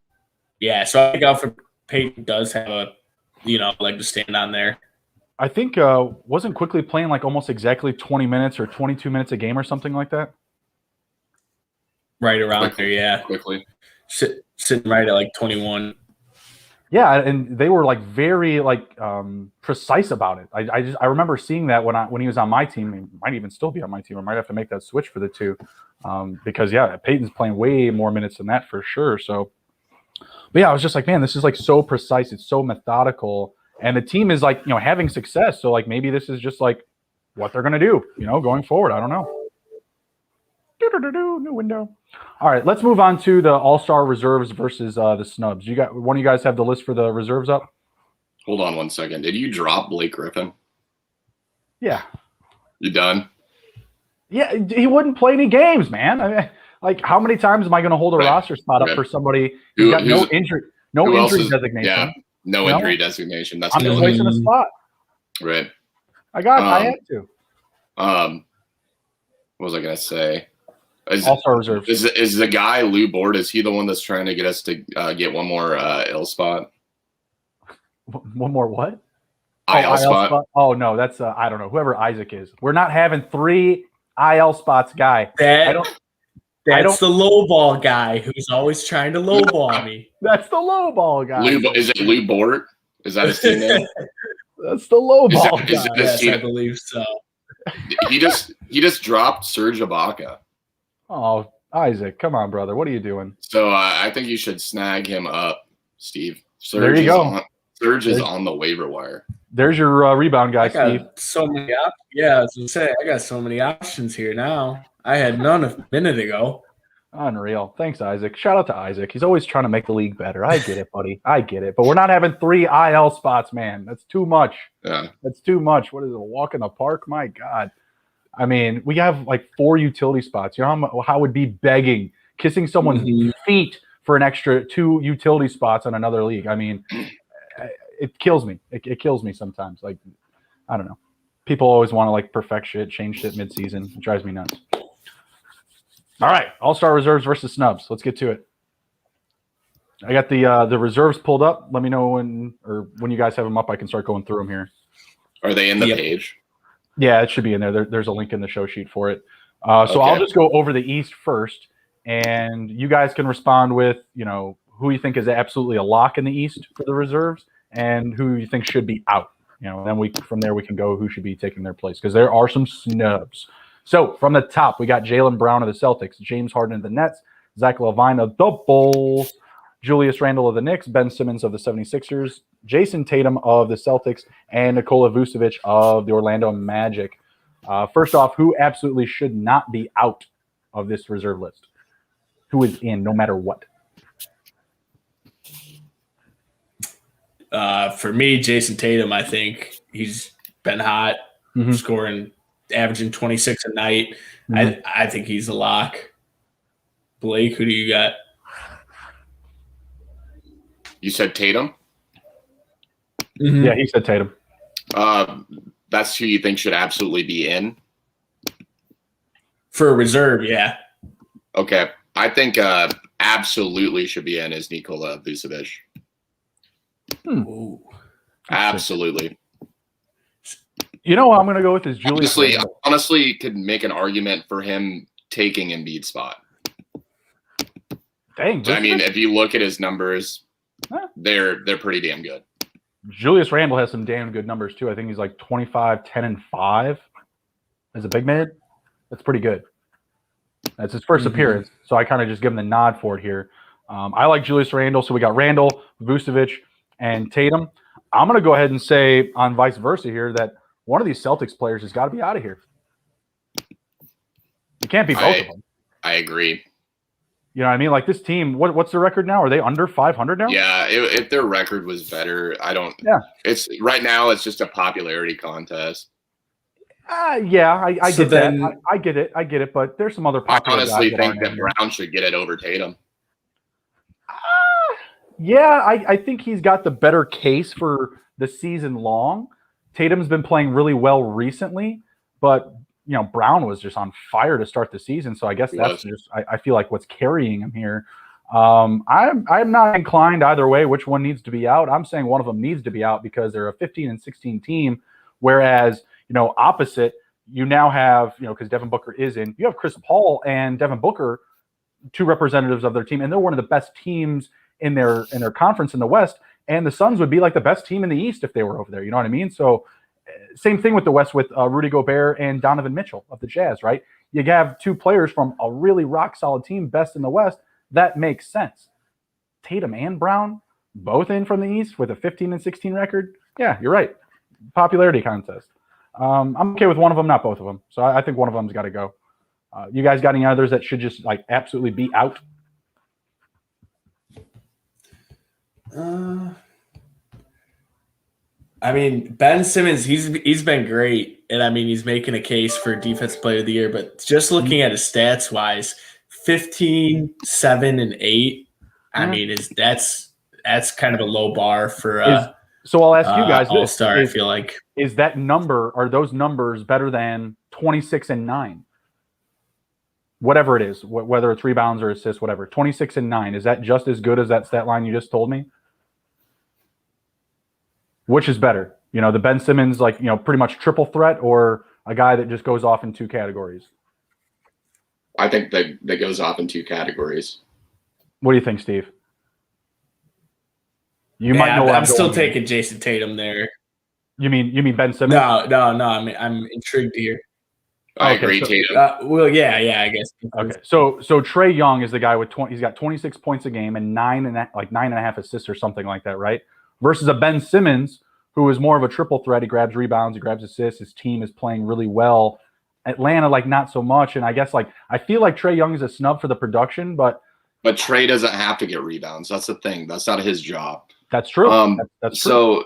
yeah, so I think Alfred Payton does have a leg to stand on there. I think wasn't Quickly playing like almost exactly 20 minutes or 22 minutes a game or something like that? Right around there, yeah. Quickly. Sitting right at like 21. Yeah, and they were like very like precise about it. I remember seeing that when he was on my team. He might even still be on my team. I might have to make that switch for the two, because yeah, Peyton's playing way more minutes than that for sure. So, but yeah, I was just like, man, this is like so precise. It's so methodical, and the team is like having success. So like maybe this is just like what they're gonna do, going forward. I don't know. New window. All right, let's move on to the All-Star reserves versus the snubs. One of you guys have the list for the reserves up? Hold on 1 second. Did you drop Blake Griffin? Yeah. You done? Yeah, he wouldn't play any games, man. I mean, like, how many times am I going to hold a roster spot up for somebody who's got no injury designation? Yeah, no injury designation. That's I'm just wasting a spot. Right. I had to. What was I going to say? All-Star reserves. Is the guy Lou Board? Is he the one that's trying to get us to get one more ill spot? One more what? IL spot. Oh no, that's I don't know. Whoever Isaac is, we're not having 3 IL spots, guy. That's the low ball guy who's always trying to low ball me. That's the low ball guy. Is it Lou Board? Is that his team name? That's the low ball guy. Yes, I believe so. He just dropped Serge Ibaka. Oh, Isaac, come on, brother. What are you doing? So I think you should snag him up, Steve. There you go. Serge is on the waiver wire. There's your rebound guy, Steve. So many I was going to say, I got so many options here now. I had none a minute ago. Unreal. Thanks, Isaac. Shout out to Isaac. He's always trying to make the league better. I get it, buddy. I get it. But we're not having 3 IL spots, man. That's too much. Yeah. That's too much. What is it, a walk in the park? My God. I mean, we have like 4 utility spots. You know how I would be begging, kissing someone's feet for an extra 2 utility spots on another league. I mean, it kills me. It kills me sometimes. Like, I don't know. People always want to like perfect shit, change shit midseason. It drives me nuts. All right, All-Star reserves versus snubs. Let's get to it. I got the reserves pulled up. Let me know when you guys have them up. I can start going through them here. Are they in the page? Yeah, it should be in there. There's a link in the show sheet for it. So I'll just go over the East first, and you guys can respond with, who you think is absolutely a lock in the East for the reserves and who you think should be out. Then from there we can go who should be taking their place, because there are some snubs. So from the top, we got Jaylen Brown of the Celtics, James Harden of the Nets, Zach LaVine of the Bulls, Julius Randle of the Knicks, Ben Simmons of the 76ers, Jason Tatum of the Celtics, and Nikola Vucevic of the Orlando Magic. First off, who absolutely should not be out of this reserve list? Who is in no matter what? For me, Jason Tatum, I think he's been hot, scoring, averaging 26 a night. I think he's a lock. Blake, who do you got? You said Tatum? Yeah, he said Tatum. That's who you think should absolutely be in? For a reserve, yeah. Okay. I think absolutely should be in is Nikola Vucevic. Absolutely. You know what I'm going to go with is Julius Randle. Honestly, could make an argument for him taking Embiid's spot. Dang. I mean, if you look at his numbers, they're pretty damn good. Julius Randle has some damn good numbers too. I think he's like 25, 10, and 5 as a big man. That's pretty good. That's his first appearance, so I kind of just give him the nod for it here. I like Julius Randle, so we got Randle, Vucevic, and Tatum. I'm going to go ahead and say on vice versa here that one of these Celtics players has got to be out of here. It can't be both of them. I agree. You know what I mean? Like this team, what's their record now? Are they under 500 now? Yeah, if their record was better, I don't. Yeah, it's right now. It's just a popularity contest. I get that. I get it. But there's some other popular. I honestly think that Brown should get it over Tatum. Yeah, I think he's got the better case for the season long. Tatum's been playing really well recently, but Brown was just on fire to start the season. So I guess that's just I feel like what's carrying him here. I'm not inclined either way which one needs to be out. I'm saying one of them needs to be out because they're a 15 and 16 team, whereas opposite, you now have, because Devin Booker is in, you have Chris Paul and Devin Booker, two representatives of their team, and they're one of the best teams in their conference in the West. And the Suns would be like the best team in the East if they were over there. You know what I mean? So same thing with the West with Rudy Gobert and Donovan Mitchell of the Jazz, right? You have two players from a really rock solid team, best in the West. That makes sense. Tatum and Brown, both in from the East with a 15 and 16 record. Yeah, you're right. Popularity contest. I'm okay with one of them, not both of them. So I think one of them's got to go. You guys got any others that should just like absolutely be out? I mean, Ben Simmons, he's been great, and I mean he's making a case for Defensive Player of the Year. But just looking at his stats wise, 15, 7, and 8. I mean, that's kind of a low bar for. So I'll ask you guys this: All-Star. I feel like are those numbers better than 26 and 9? Whatever it is, whether it's rebounds or assists, whatever. 26 and 9, is that just as good as that stat line you just told me? Which is better? The Ben Simmons, pretty much triple threat, or a guy that just goes off in two categories? I think that goes off in two categories. What do you think, Steve? You might know. I'm still taking Jason Tatum there. You mean Ben Simmons? No. I'm intrigued to hear. I agree, Tatum. I guess. Okay, so Trey Young is the guy with he's got 26 points a game and 9.5 assists or something like that, right? Versus a Ben Simmons who is more of a triple threat. He grabs rebounds, he grabs assists. His team is playing really well. Atlanta, not so much. And I guess I feel like Trey Young is a snub for the production, but Trey doesn't have to get rebounds. That's the thing. That's not his job. That's true. That's true. So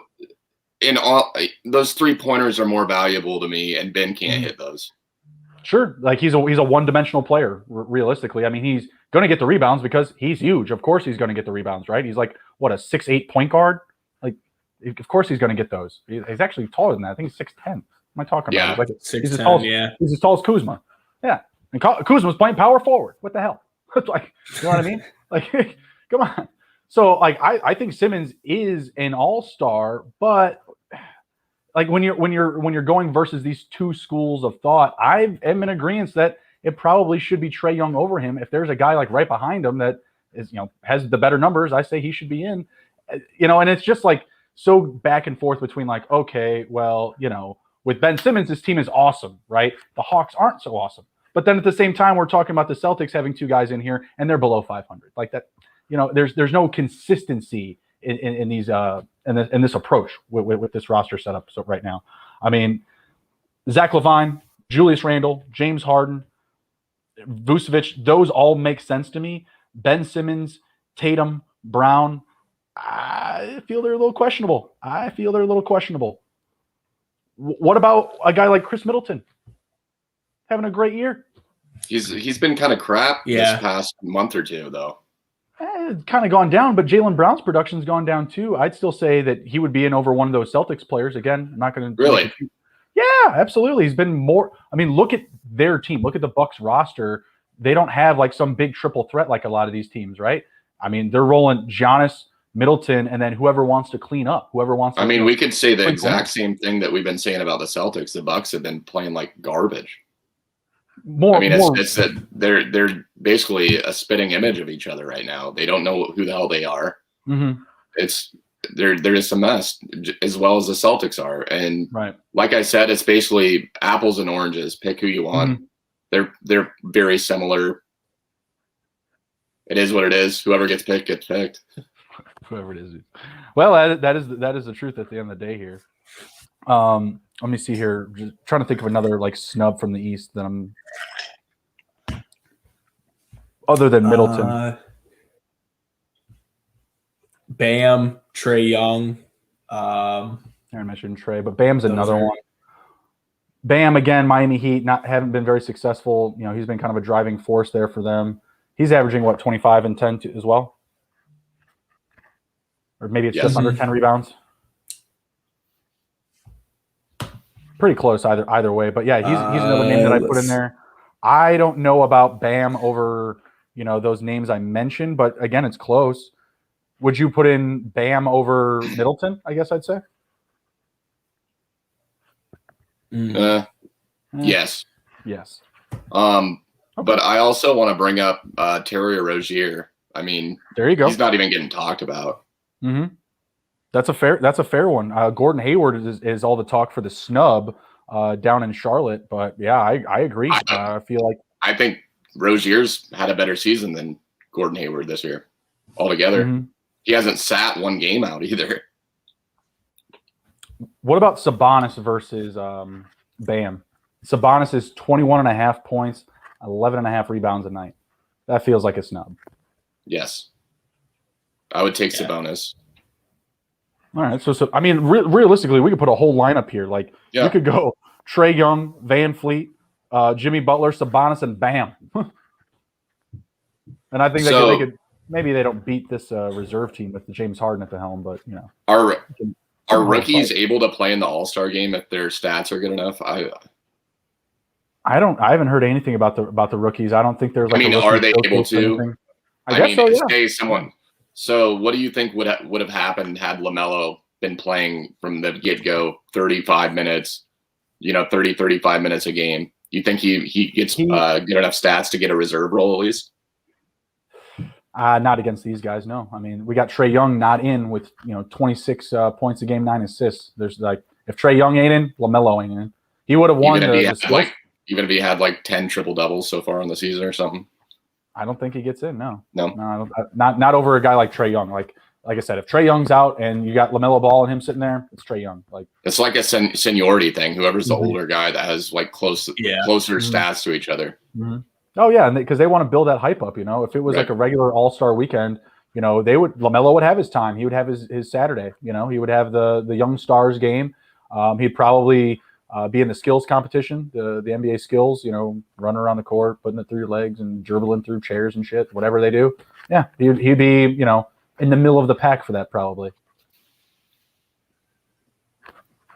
in all, those 3-pointers are more valuable to me, and Ben can't hit those. Sure, he's a one-dimensional player. Realistically, I mean, he's going to get the rebounds because he's huge. Of course, he's going to get the rebounds, right? He's a 6'8" point guard. Of course, he's going to get those. He's actually taller than that. I think he's 6'10". What am I talking about? He's as tall as Kuzma. Yeah, and Kuzma's playing power forward. What the hell? You know what I mean? Come on. So, I think Simmons is an all-star, but when you're going versus these two schools of thought, I am in agreement that it probably should be Trey Young over him. If there's a guy right behind him that is has the better numbers, I say he should be in. And it's just so back and forth between okay, well, with Ben Simmons, this team is awesome, right? The Hawks aren't so awesome, but then at the same time, we're talking about the Celtics having two guys in here and they're below 500, that. There's no consistency in these in this approach with this roster setup right now. I mean, Zach LaVine, Julius Randle, James Harden, Vucevic, those all make sense to me. Ben Simmons, Tatum, Brown, I feel they're a little questionable. What about a guy like Chris Middleton? Having a great year. He's been kind of crap this past month or two, though. It's kind of gone down, but Jaylen Brown's production's gone down too. I'd still say that he would be in over one of those Celtics players. Again, I'm not going to really. Yeah, absolutely. He's been more. I mean, look at their team. Look at the Bucks roster. They don't have like some big triple threat like a lot of these teams, right? I mean, they're rolling Giannis, Middleton, and then whoever wants to clean up. Whoever wants. I mean, we could say the exact same thing that we've been saying about the Celtics. The Bucks have been playing like garbage. It's that they're basically a spitting image of each other right now. They don't know who the hell they are. Mm-hmm. They're just a mess, as well as the Celtics are. And like I said, it's basically apples and oranges. Pick who you want. Mm-hmm. They're very similar. It is what it is. Whoever gets picked gets picked. Whoever it is. Well, that is the truth at the end of the day here. Let me see here. Just trying to think of another like snub from the East that I'm other than Middleton. Bam, Trey Young. I mentioned Trey, but Bam's another one. Bam again, Miami Heat haven't been very successful. You know, he's been kind of a driving force there for them. He's averaging 25 and 10 as well, or maybe it's just under 10 rebounds. Pretty close either way, but yeah, he's another name that I put in there. I don't know about Bam over those names I mentioned, but again, it's close. Would you put in Bam over Middleton? I guess I'd say. Yes. Yes. But I also want to bring up Terry Rozier. I mean, there you go. He's not even getting talked about. Mm-hmm. That's a fair one. Gordon Hayward is all the talk for the snub down in Charlotte, but yeah, I agree. I think Rozier's had a better season than Gordon Hayward this year altogether. Mm-hmm. He hasn't sat one game out either. What about Sabonis versus Bam? Sabonis is 21.5 points, 11.5 rebounds a night. That feels like a snub. Yes. I would take Sabonis. All right. So I mean, realistically, we could put a whole lineup here. Like, we could go Trey Young, Van Fleet, Jimmy Butler, Sabonis, and Bam. And I think they could. Maybe they don't beat this reserve team with James Harden at the helm, but Are rookies able to play in the All-Star game if their stats are good enough? I haven't heard anything about the rookies. I don't think there's. Are they able to? I guess so. Yeah. Say someone. So, what do you think would have happened had LaMelo been playing from the get-go 35 minutes, 35 minutes a game? You think he gets good enough stats to get a reserve role at least? Not against these guys, no. I mean, we got Trey Young not in with 26 points a game, 9 assists. There's if Trey Young ain't in, LaMelo ain't in. He would have won even if he had 10 triple doubles so far on the season or something. I don't think he gets in. No. No, not over a guy like Trey Young. Like I said, if Trey Young's out and you got LaMelo Ball and him sitting there, it's Trey Young. It's like a seniority thing. Whoever's the older guy that has closer stats to each other. Mm-hmm. Oh yeah, because they want to build that hype up. If it was like a regular All-Star weekend, LaMelo would have his time. He would have his Saturday. He would have the Young Stars game. He'd probably be in the skills competition, the NBA skills. Running around the court, putting it through your legs and dribbling through chairs and shit, whatever they do. Yeah, he'd be in the middle of the pack for that probably.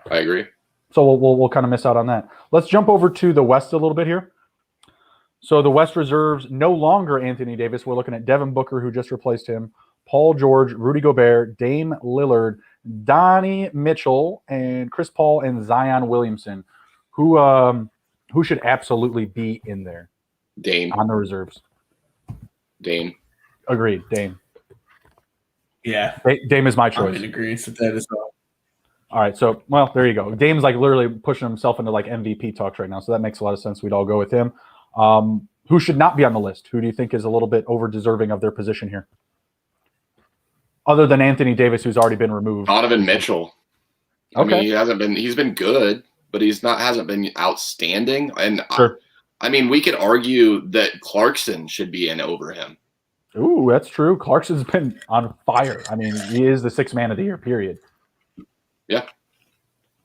I agree. So we'll kind of miss out on that. Let's jump over to the West a little bit here. So the West reserves no longer Anthony Davis. We're looking at Devin Booker, who just replaced him, Paul George, Rudy Gobert, Dame Lillard, Donnie Mitchell, and Chris Paul and Zion Williamson, who should absolutely be in there. Dame on the reserves. Dame. Agreed. Dame. Yeah. Dame is my choice. I'm in agreement with that as well. All right. So, there you go. Dame's literally pushing himself into MVP talks right now. So that makes a lot of sense. We'd all go with him. Who should not be on the list? Who do you think is a little bit over deserving of their position here? Other than Anthony Davis, who's already been removed. Donovan Mitchell. Okay. I mean, he's been good, but hasn't been outstanding. And sure. we could argue that Clarkson should be in over him. Ooh, that's true. Clarkson's been on fire. I mean, he is the sixth man of the year, period. Yeah.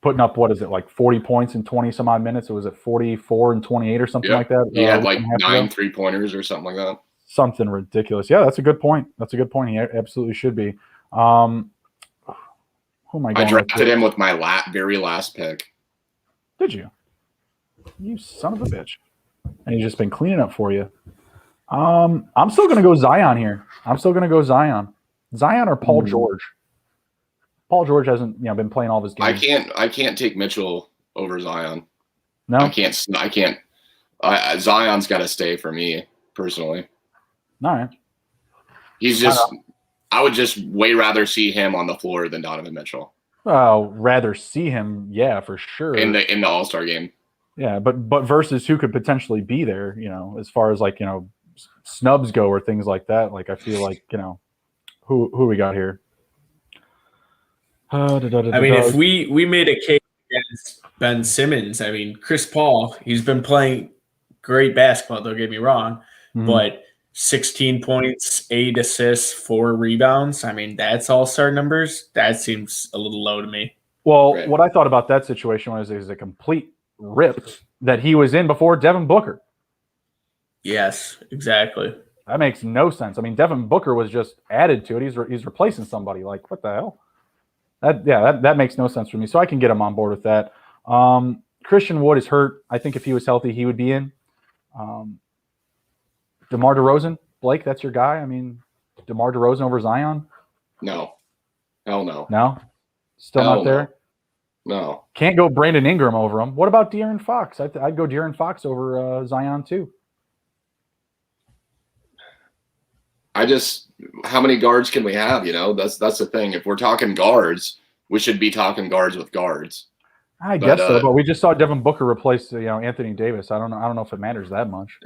Putting up, what is it, like 40 points in 20 some odd minutes? It was at 44 and 28 or something like that. He had like 9 3-pointers or something like that. Something ridiculous. Yeah, that's a good point. That's a good point. He absolutely should be. Who am I going I drafted him with my very last pick. Did you? You son of a bitch. And he's just been cleaning up for you. I'm still going to go Zion here. Zion or Paul George. Paul George hasn't been playing all of his games. I can't take Mitchell over Zion. No, I can't. Zion's got to stay for me personally. All right. He's just. I would just way rather see him on the floor than Donovan Mitchell. Rather see him, yeah, for sure. In the All-Star game. Yeah, but versus who could potentially be there, as far as snubs go or things like that. Like I feel like, who we got here? I mean, if we made a case against Ben Simmons, I mean, Chris Paul, he's been playing great basketball, don't get me wrong, but 16 points, 8 assists, 4 rebounds. I mean, that's all-star numbers. That seems a little low to me. Well, What I thought about that situation was a complete rip that he was in before Devin Booker. Yes, exactly. That makes no sense. I mean, Devin Booker was just added to it. He's replacing somebody. Like, what the hell? That makes no sense for me. So I can get him on board with that. Christian Wood is hurt. I think if he was healthy, he would be in. DeMar DeRozan, Blake, that's your guy. I mean, DeMar DeRozan over Zion? No. Hell no. No? Still not there? No. Can't go Brandon Ingram over him. What about Darren Fox? I'd go Darren Fox over Zion too. How many guards can we have? That's the thing. If we're talking guards, we should be talking guards with guards. I guess so, but we just saw Devin Booker replace Anthony Davis. I don't know if it matters that much.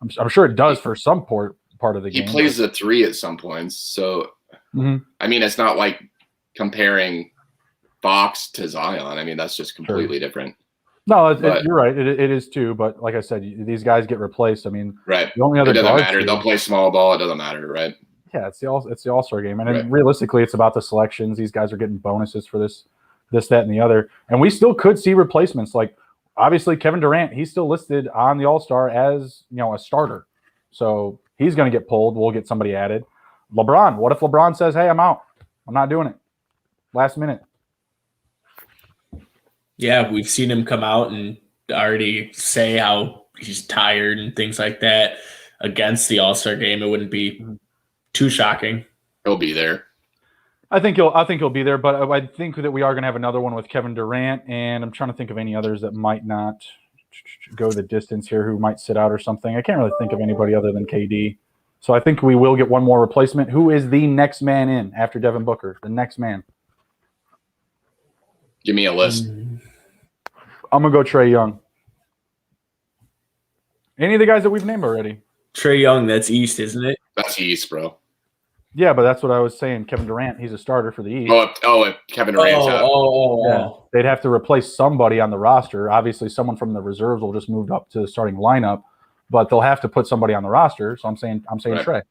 I'm sure it does for some part of the game. He plays the 3 at some points, so I mean, it's not like comparing Fox to Zion. I mean, that's just completely different. No, you're right. It is too. But like I said, these guys get replaced. I mean, right. The only other it doesn't matter. They'll play small ball. It doesn't matter, right? Yeah, it's the All-Star game, and realistically, it's about the selections. These guys are getting bonuses for this, that, and the other, and we still could see replacements. Like obviously, Kevin Durant, he's still listed on the All-Star as a starter, so he's going to get pulled. We'll get somebody added. LeBron, what if LeBron says, "Hey, I'm out. I'm not doing it." Last minute. Yeah, we've seen him come out and already say how he's tired and things like that against the All-Star game. It wouldn't be too shocking. He'll be there. I think he'll be there, but I think that we are going to have another one with Kevin Durant, and I'm trying to think of any others that might not go the distance here, who might sit out or something. I can't really think of anybody other than KD. So I think we will get one more replacement. Who is the next man in after Devin Booker? The next man. Give me a list. I'm going to go Trey Young. Any of the guys that we've named already? Trey Young, that's East, isn't it? That's East, bro. Yeah, but that's what I was saying. Kevin Durant, he's a starter for the East. If Kevin Durant's out. Yeah. They'd have to replace somebody on the roster. Obviously, someone from the reserves will just move up to the starting lineup, but they'll have to put somebody on the roster. So I'm saying right. Trey.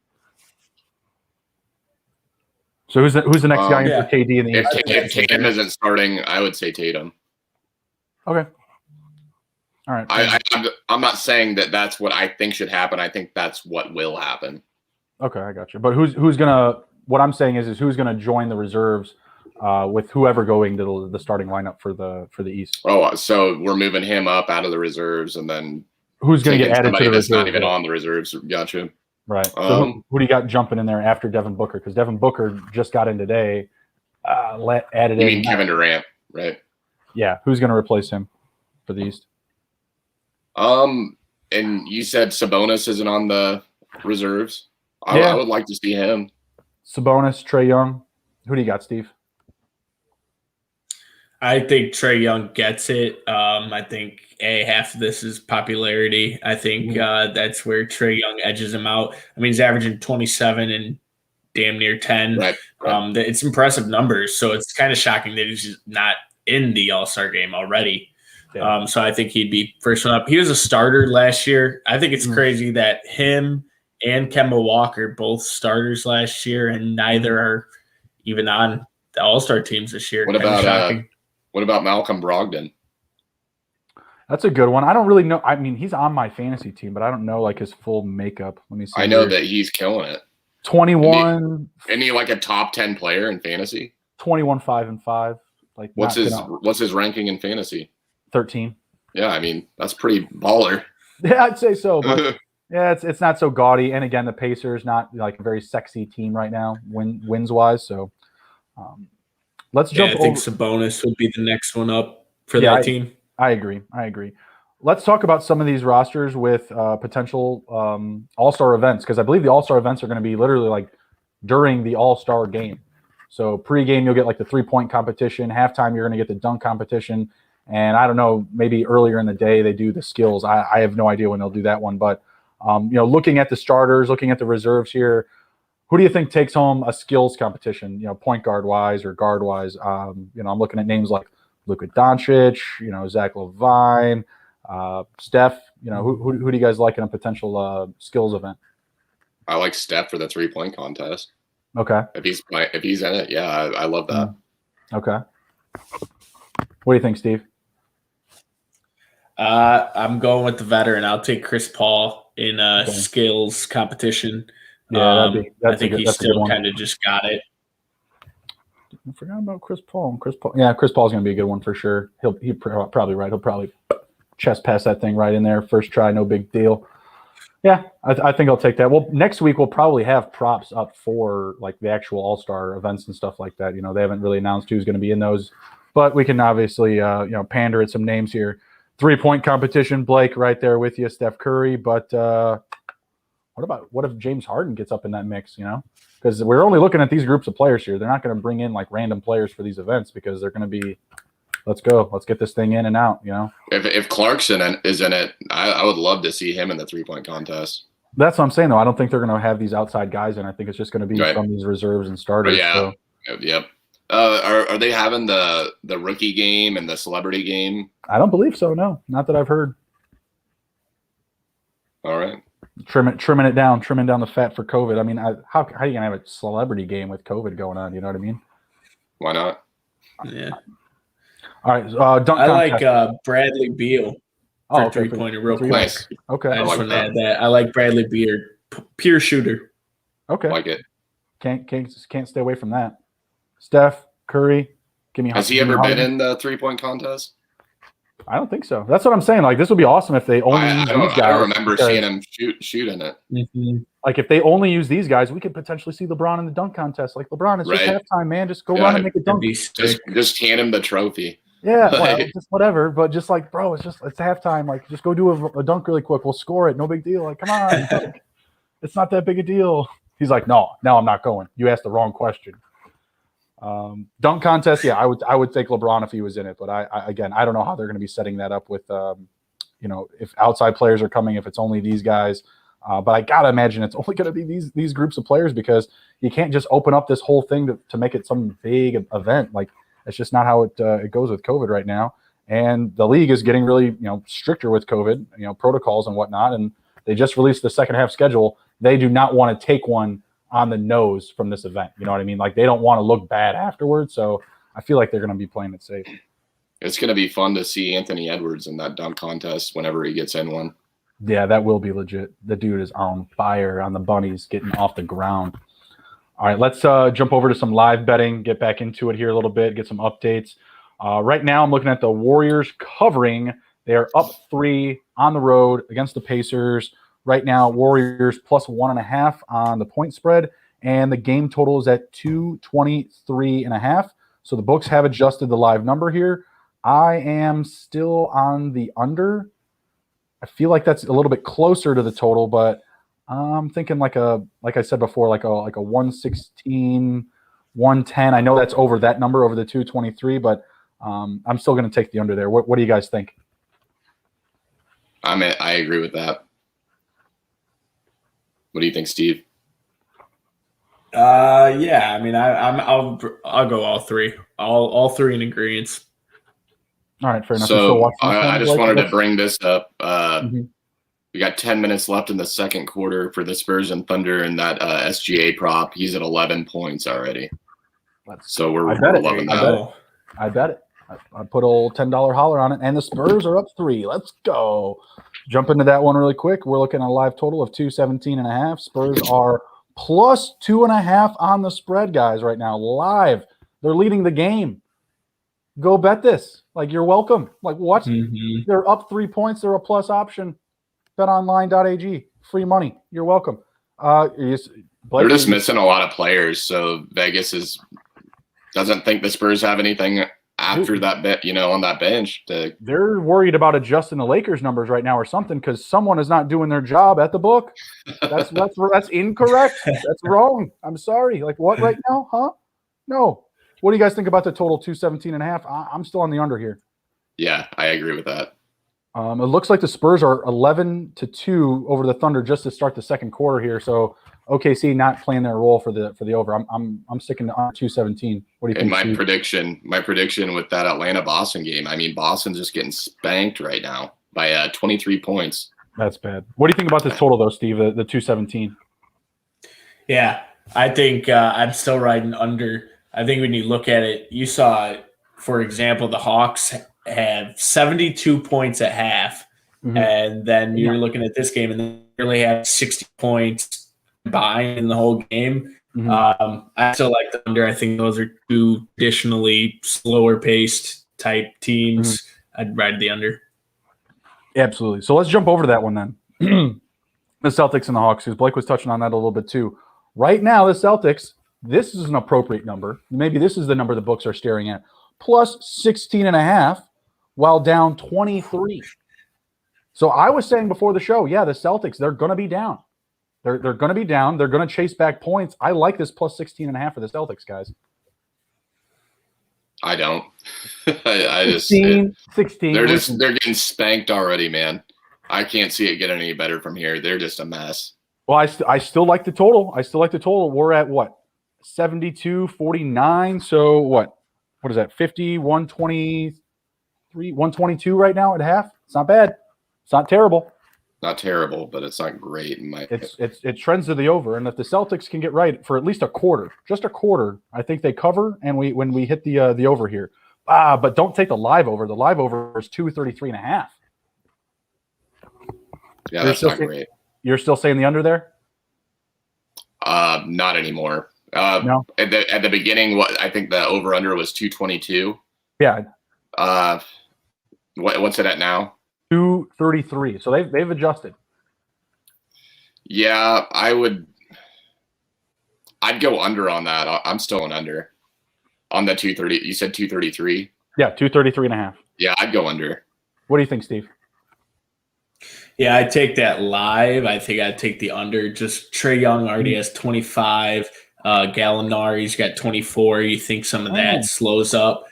So who's the next guy in for KD in the East? If Tatum isn't starting, I would say Tatum. Okay. All right. I'm not saying that that's what I think should happen. I think that's what will happen. Okay, I got you. But who's gonna? What I'm saying is who's gonna join the reserves with whoever going to the starting lineup for the East? Oh, so we're moving him up out of the reserves, and then who's gonna get added to the that's reserves? Not even on the reserves. Gotcha. Right. So who do you got jumping in there after Devin Booker? Because Devin Booker just got in today. Added in. You mean Kevin Durant, right? Yeah. Who's gonna replace him for the East? And you said Sabonis isn't on the reserves. I would like to see him. Sabonis, Trey Young. Who do you got, Steve? I think Trey Young gets it. I think half of this is popularity. I think that's where Trey Young edges him out. I mean, he's averaging 27 and damn near 10. Right. It's impressive numbers. So it's kind of shocking that he's just not in the All-Star game already. Yeah. So I think he'd be first one up. He was a starter last year. I think it's crazy that him and Kemba Walker, both starters last year, and neither are even on the All-Star teams this year. What about Malcolm Brogdon? That's a good one. I don't really know. I mean, he's on my fantasy team, but I don't know like his full makeup. Let me see. I know that he's killing it. 21. Isn't he like a top 10 player in fantasy? 21, 5-5. Like what's his ranking in fantasy? 13. Yeah, I mean, that's pretty baller. Yeah, I'd say so. But yeah, it's not so gaudy. And again, the Pacers not like a very sexy team right now, wins wise. So let's jump. I think Sabonis would be the next one up for that team. I agree. Let's talk about some of these rosters with potential All-Star events, because I believe the All-Star events are going to be literally like during the All-Star game. So pregame, you'll get like the 3-point competition. Halftime, you're going to get the dunk competition. And I don't know, maybe earlier in the day they do the skills. I have no idea when they'll do that one. But, looking at the starters, looking at the reserves here, who do you think takes home a skills competition, point guard-wise or guard-wise? I'm looking at names like Luka Doncic, Zach LaVine, Steph. Who do you guys like in a potential skills event? I like Steph for the 3-point contest. Okay. If he's in it, yeah, I love that. Okay. What do you think, Steve? I'm going with the veteran. I'll take Chris Paul in skills competition. Yeah, I think he still kind of just got it. I forgot about Chris Paul. Yeah, Chris Paul's going to be a good one for sure. He's probably right. He'll probably chest pass that thing right in there. First try, no big deal. Yeah, I think I'll take that. Well, next week we'll probably have props up for like the actual All-Star events and stuff like that. They haven't really announced who's going to be in those, but we can obviously pander at some names here. 3-point competition, Blake, right there with you, Steph Curry. But what if James Harden gets up in that mix? Because we're only looking at these groups of players here. They're not going to bring in like random players for these events because they're going to be, let's go, let's get this thing in and out. If Clarkson is in it, I would love to see him in the 3-point contest. That's what I'm saying, though. I don't think they're going to have these outside guys in. I think it's just going to be from these reserves and starters. Yeah. So. Yep. Are they having the rookie game and the celebrity game? I don't believe so. No, not that I've heard. All right. Trimming down the fat for COVID. I mean, how are you gonna have a celebrity game with COVID going on? You know what I mean? Why not? Yeah. All right. I like Bradley Beal for 3-pointer real quick. Nice. Okay. I just want to add that. I like Bradley Beal, pure shooter. Okay. Like it. Can't stay away from that. Steph Curry, Has he ever been in the 3-point contest? I don't think so. That's what I'm saying. Like, this would be awesome if they only use these guys. I don't remember seeing him shoot in it. Mm-hmm. Like, if they only use these guys, we could potentially see LeBron in the dunk contest. Like, LeBron, it's just halftime, man. Just go run and make a dunk. Just hand him the trophy. Yeah, well, just whatever. But just like, bro, it's halftime. Like, just go do a dunk really quick. We'll score it. No big deal. Like, come on. It's not that big a deal. He's like, no, I'm not going. You asked the wrong question. Dunk contest, yeah, I would take LeBron if he was in it, but I don't know how they're going to be setting that up with if outside players are coming, if it's only these guys, but I gotta imagine it's only going to be these groups of players, because you can't just open up this whole thing to make it some big event. Like, it's just not how it goes with COVID right now, and the league is getting really stricter with COVID protocols and whatnot, and they just released the second half schedule. They do not want to take one on the nose from this event. You know what I mean? Like, they don't want to look bad afterwards. So I feel like they're going to be playing it safe. It's going to be fun to see Anthony Edwards in that dunk contest whenever he gets in one. Yeah, that will be legit. The dude is on fire on the bunnies, getting off the ground. All right, let's jump over to some live betting, get back into it here a little bit, get some updates. Right now I'm looking at the Warriors covering. They are up 3 on the road against the Pacers. Right now, Warriors plus 1.5 on the point spread, and the game total is at 223.5. So the books have adjusted the live number here. I am still on the under. I feel like that's a little bit closer to the total, but I'm thinking like I said before, like a 116, 110. I know that's over that number, over the 223, but I'm still going to take the under there. What do you guys think? I agree with that. What do you think, Steve? Yeah. I mean, I'll go all three. All three in agreement. All right, fair enough. So I just wanted to bring this up. We got 10 minutes left in the second quarter for the Spurs and Thunder, and that SGA prop, he's at 11 points already. So we're loving that. I bet it. I put old $10 holler on it, and the Spurs are up 3. Let's go. Jump into that one really quick. We're looking at a live total of 217.5. Spurs are plus 2.5 on the spread, guys, right now. Live. They're leading the game. Go bet this. Like, you're welcome. Like, what? Mm-hmm. They're up 3 points. They're a plus option. BetOnline.ag. Free money. You're welcome. They're just missing a lot of players, so Vegas doesn't think the Spurs have anything after that bet, on that bench. They're worried about adjusting the Lakers numbers right now or something because someone is not doing their job at the book. That's incorrect. That's wrong. I'm sorry. Like, what right now? Huh? No. What do you guys think about the total 217.5? I'm still on the under here. Yeah, I agree with that. It looks like the Spurs are 11-2 over the Thunder just to start the second quarter here. So OKC not playing their role for the over. I'm sticking to 217. What do you think? And my prediction with that Atlanta Boston game. I mean, Boston's just getting spanked right now by 23 points. That's bad. What do you think about this total though, Steve? The 217. Yeah, I think I'm still riding under. I think when you look at it, you saw, for example, the Hawks have 72 points at half, and then you're looking at this game and they really have 60 points combined in the whole game. I still like the under. I think those are two additionally slower paced type teams. I'd ride the under. Absolutely. So let's jump over to that one then. The Celtics and the Hawks, because Blake was touching on that a little bit too. Right now, the Celtics, this is an appropriate number. Maybe this is the number the books are staring at. Plus 16.5 while down 23. So I was saying before the show, yeah, the Celtics, they're going to be down. They're going to be down. They're going to chase back points. I like this plus 16.5 for the Celtics, guys. I don't. I 16. They're getting spanked already, man. I can't see it getting any better from here. They're just a mess. Well, I still like the total. We're at what? 72-49. So what is that? 50, 123, 122 right now at half. It's not bad. It's not terrible. Not terrible, but it's not great. It trends to the over, and if the Celtics can get right for at least a quarter, just a quarter, I think they cover. And when we hit the over here, but don't take the live over. The live over is 233.5. Yeah, that's not great. You're still saying the under there? Not anymore. No. At the beginning, I think the over under was 222. Yeah. What's it at now? 233. So they've adjusted. Yeah, I'd go under on that. I'm still an under on the 230. You said 233? Yeah, 233.5. Yeah, I'd go under. What do you think, Steve? Yeah, I'd take that live. I think I'd take the under. Just Trey Young already has 25. Gallinari's got 24. You think some of that slows up.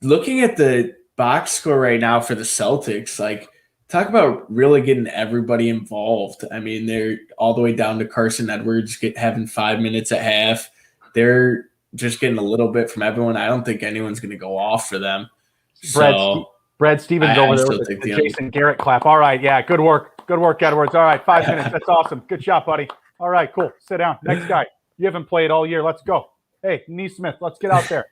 Looking at the box score right now for the Celtics, like, talk about really getting everybody involved. I mean, they're all the way down to Carson Edwards having 5 minutes at half. They're just getting a little bit from everyone. I don't think anyone's going to go off for them. Brad Stevens over there with the Jason Garrett clap. All right, yeah, good work, Edwards. All right, 5 minutes. That's awesome. Good shot, buddy. All right, cool. Sit down. Next guy. You haven't played all year. Let's go. Hey, Neesmith, let's get out there.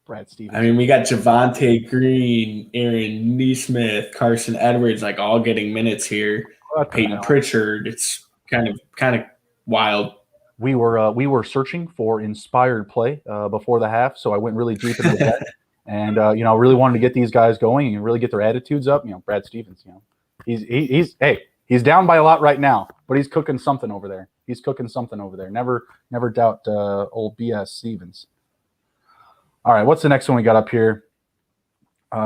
Brad Stevens. I mean, we got Javonte Green, Aaron Neesmith, Carson Edwards, like all getting minutes here. Peyton Pritchard. It's kind of wild. We were searching for inspired play before the half, so I went really deep into that, and really wanted to get these guys going and really get their attitudes up. Brad Stevens. He's down by a lot right now, but he's cooking something over there. Never doubt old BS Stevens. All right, what's the next one we got up here? We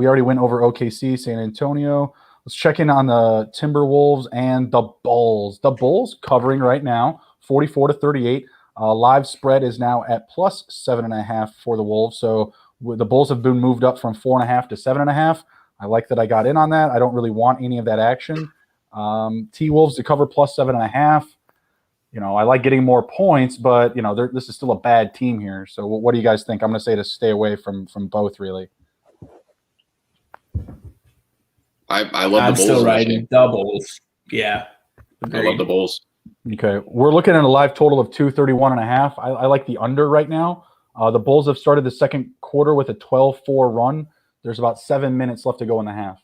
already went over OKC, San Antonio. Let's check in on the Timberwolves and the Bulls. The Bulls covering right now, 44-38. Live spread is now at plus 7.5 for the Wolves. So the Bulls have been moved up from 4.5 to 7.5. I like that I got in on that. I don't really want any of that action. T-Wolves to cover plus 7.5. I like getting more points, but this is still a bad team here. So what do you guys think? I'm going to say to stay away from both, really. I love I'm the Bulls. still riding doubles. Yeah. I love the Bulls. Okay. We're looking at a live total of 231.5. I like the under right now. The Bulls have started the second quarter with a 12-4 run. There's about 7 minutes left to go in the half.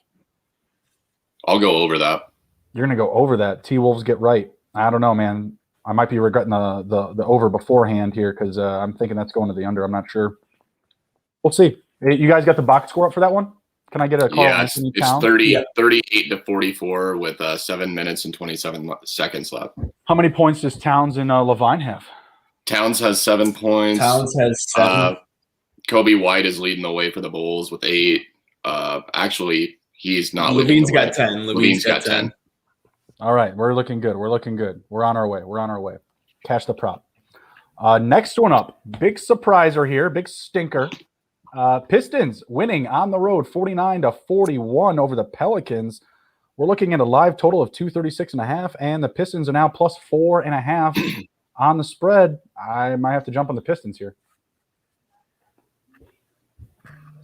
I'll go over that. You're going to go over that. T-Wolves get right. I don't know, man. I might be regretting the over beforehand here because I'm thinking that's going to the under. I'm not sure. We'll see. Hey, you guys got the box score up for that one? Can I get a call? Yeah, it's 38 to 44 with 7 minutes and 27 seconds left. How many points does Towns and Levine have? Towns has 7 points. Towns has 7. Kobe White is leading the way for the Bulls with 8. Actually, he's not. Levine's got 10. Levine's got 10. All right, we're looking good. We're looking good. We're on our way. Cash the prop. Next one up. Big surpriser here. Big stinker. Pistons winning on the road 49-41 over the Pelicans. We're looking at a live total of 236.5, and the Pistons are now plus 4.5 on the spread. I might have to jump on the Pistons here.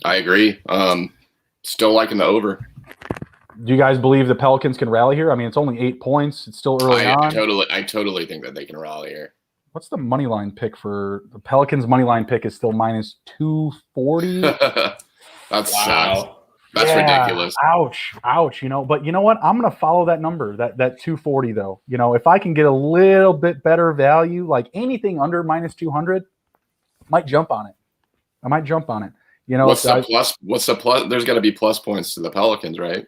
I agree. Still liking the over. Do you guys believe the Pelicans can rally here? I mean, it's only 8 points. It's still early on. I totally think that they can rally here. What's the money line pick for the Pelicans? Money line pick is still minus 240. That's ridiculous. Ouch. But you know what? I'm going to follow that number, that 240 though. If I can get a little bit better value, like anything under minus 200, I might jump on it. What's the plus? What's the plus? There's got to be plus points to the Pelicans, right?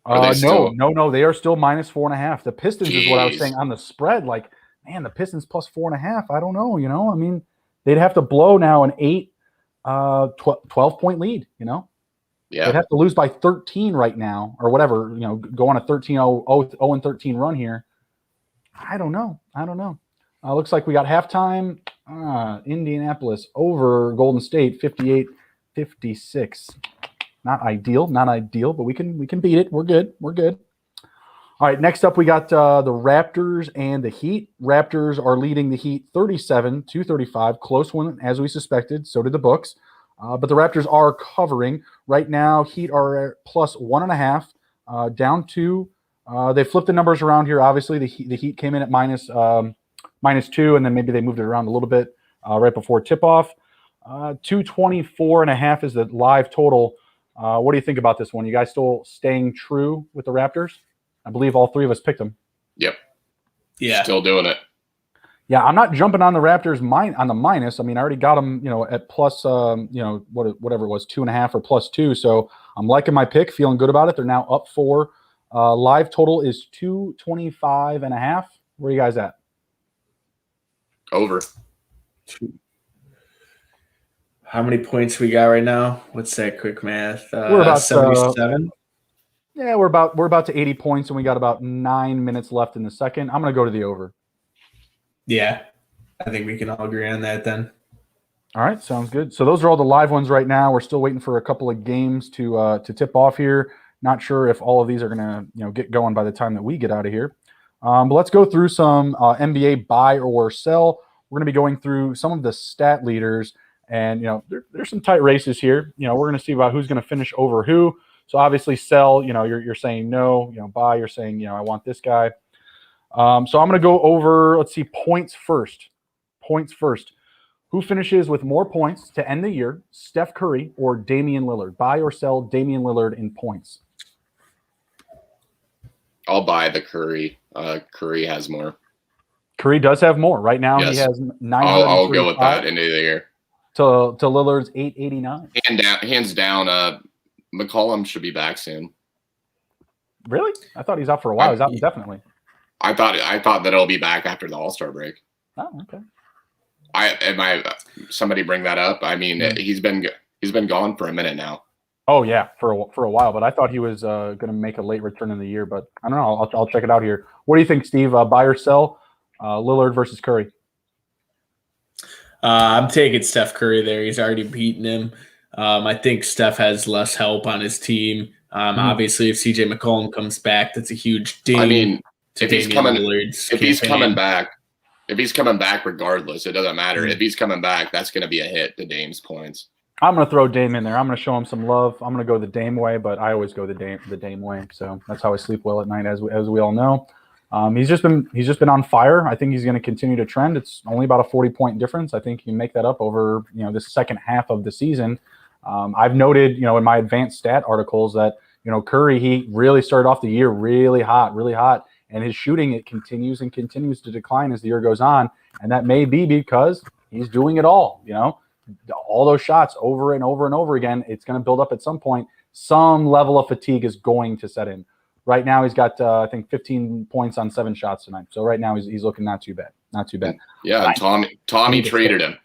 No. They are still minus 4.5. The Pistons is what I was saying on the spread. Like, man, the Pistons plus 4.5. I don't know. I mean, they'd have to blow now an 12-point lead. Yeah, they'd have to lose by 13 right now, or whatever. Go on a 0-13 run here. I don't know. Looks like we got halftime. Indianapolis over Golden State, 58-56. Not ideal, but we can beat it. We're good. All right, next up we got the Raptors and the Heat. Raptors are leading the Heat 37-35. Close one, as we suspected. So did the books. But the Raptors are covering. Right now, Heat are at plus 1.5, down 2. They flipped the numbers around here. Obviously, the Heat came in at minus 2, and then maybe they moved it around a little bit right before tip-off. 224.5 is the live total. What do you think about this one? You guys still staying true with the Raptors? I believe all three of us picked them. Yep. Yeah. Still doing it. Yeah, I'm not jumping on the Raptors on the minus. I mean, I already got them, at plus, whatever it was, 2.5 or plus 2. So I'm liking my pick, feeling good about it. They're now up 4. Live total is 225.5. Where are you guys at? Over. How many points we got right now? What's that quick math? We're about 77. Yeah, we're about to 80 points, and we got about 9 minutes left in the second. I'm going to go to the over. Yeah, I think we can all agree on that then. All right, sounds good. So those are all the live ones right now. We're still waiting for a couple of games to tip off here. Not sure if all of these are going to get going by the time that we get out of here. But let's go through some NBA buy or sell. We're going to be going through some of the stat leaders, and there's some tight races here. We're going to see about who's going to finish over who. So obviously sell, you're saying no. Buy, you're saying I want this guy. So I'm going to go over. Let's see, points first. Who finishes with more points to end the year? Steph Curry or Damien Lillard? Buy or sell Damien Lillard in points? I'll buy the Curry. Curry has more. Curry does have more. Right now Yes. he has 900. I'll go with that into the year. To Lillard's 889. Hands down, McCollum should be back soon. Really? I thought he's out for a while. He's out indefinitely. I thought that he'll be back after the All-Star break. Oh, okay. Somebody bring that up? I mean, he's been gone for a minute now. Oh yeah, for a while. But I thought he was going to make a late return in the year. But I don't know. I'll check it out here. What do you think, Steve? Buy or sell? Lillard versus Curry. I'm taking Steph Curry there. He's already beaten him. I think Steph has less help on his team. Obviously, if CJ McCollum comes back, that's a huge ding. I mean, if he's coming back regardless, it doesn't matter. If he's coming back, that's going to be a hit to Dame's points. I'm going to throw Dame in there. I'm going to show him some love. I'm going to go the Dame way, but I always go the Dame way. So that's how I sleep well at night, as we all know. He's just been on fire. I think he's going to continue to trend. It's only about a 40-point difference. I think he can make that up over this second half of the season. I've noted in my advanced stat articles that Curry, he really started off the year really hot, and his shooting, it continues to decline as the year goes on, and that may be because he's doing it all. All those shots over and over and over again. It's going to build up at some point. Some level of fatigue is going to set in. Right now, he's got I think 15 points on 7 shots tonight. So right now, he's looking not too bad. Yeah, and Tommy traded him.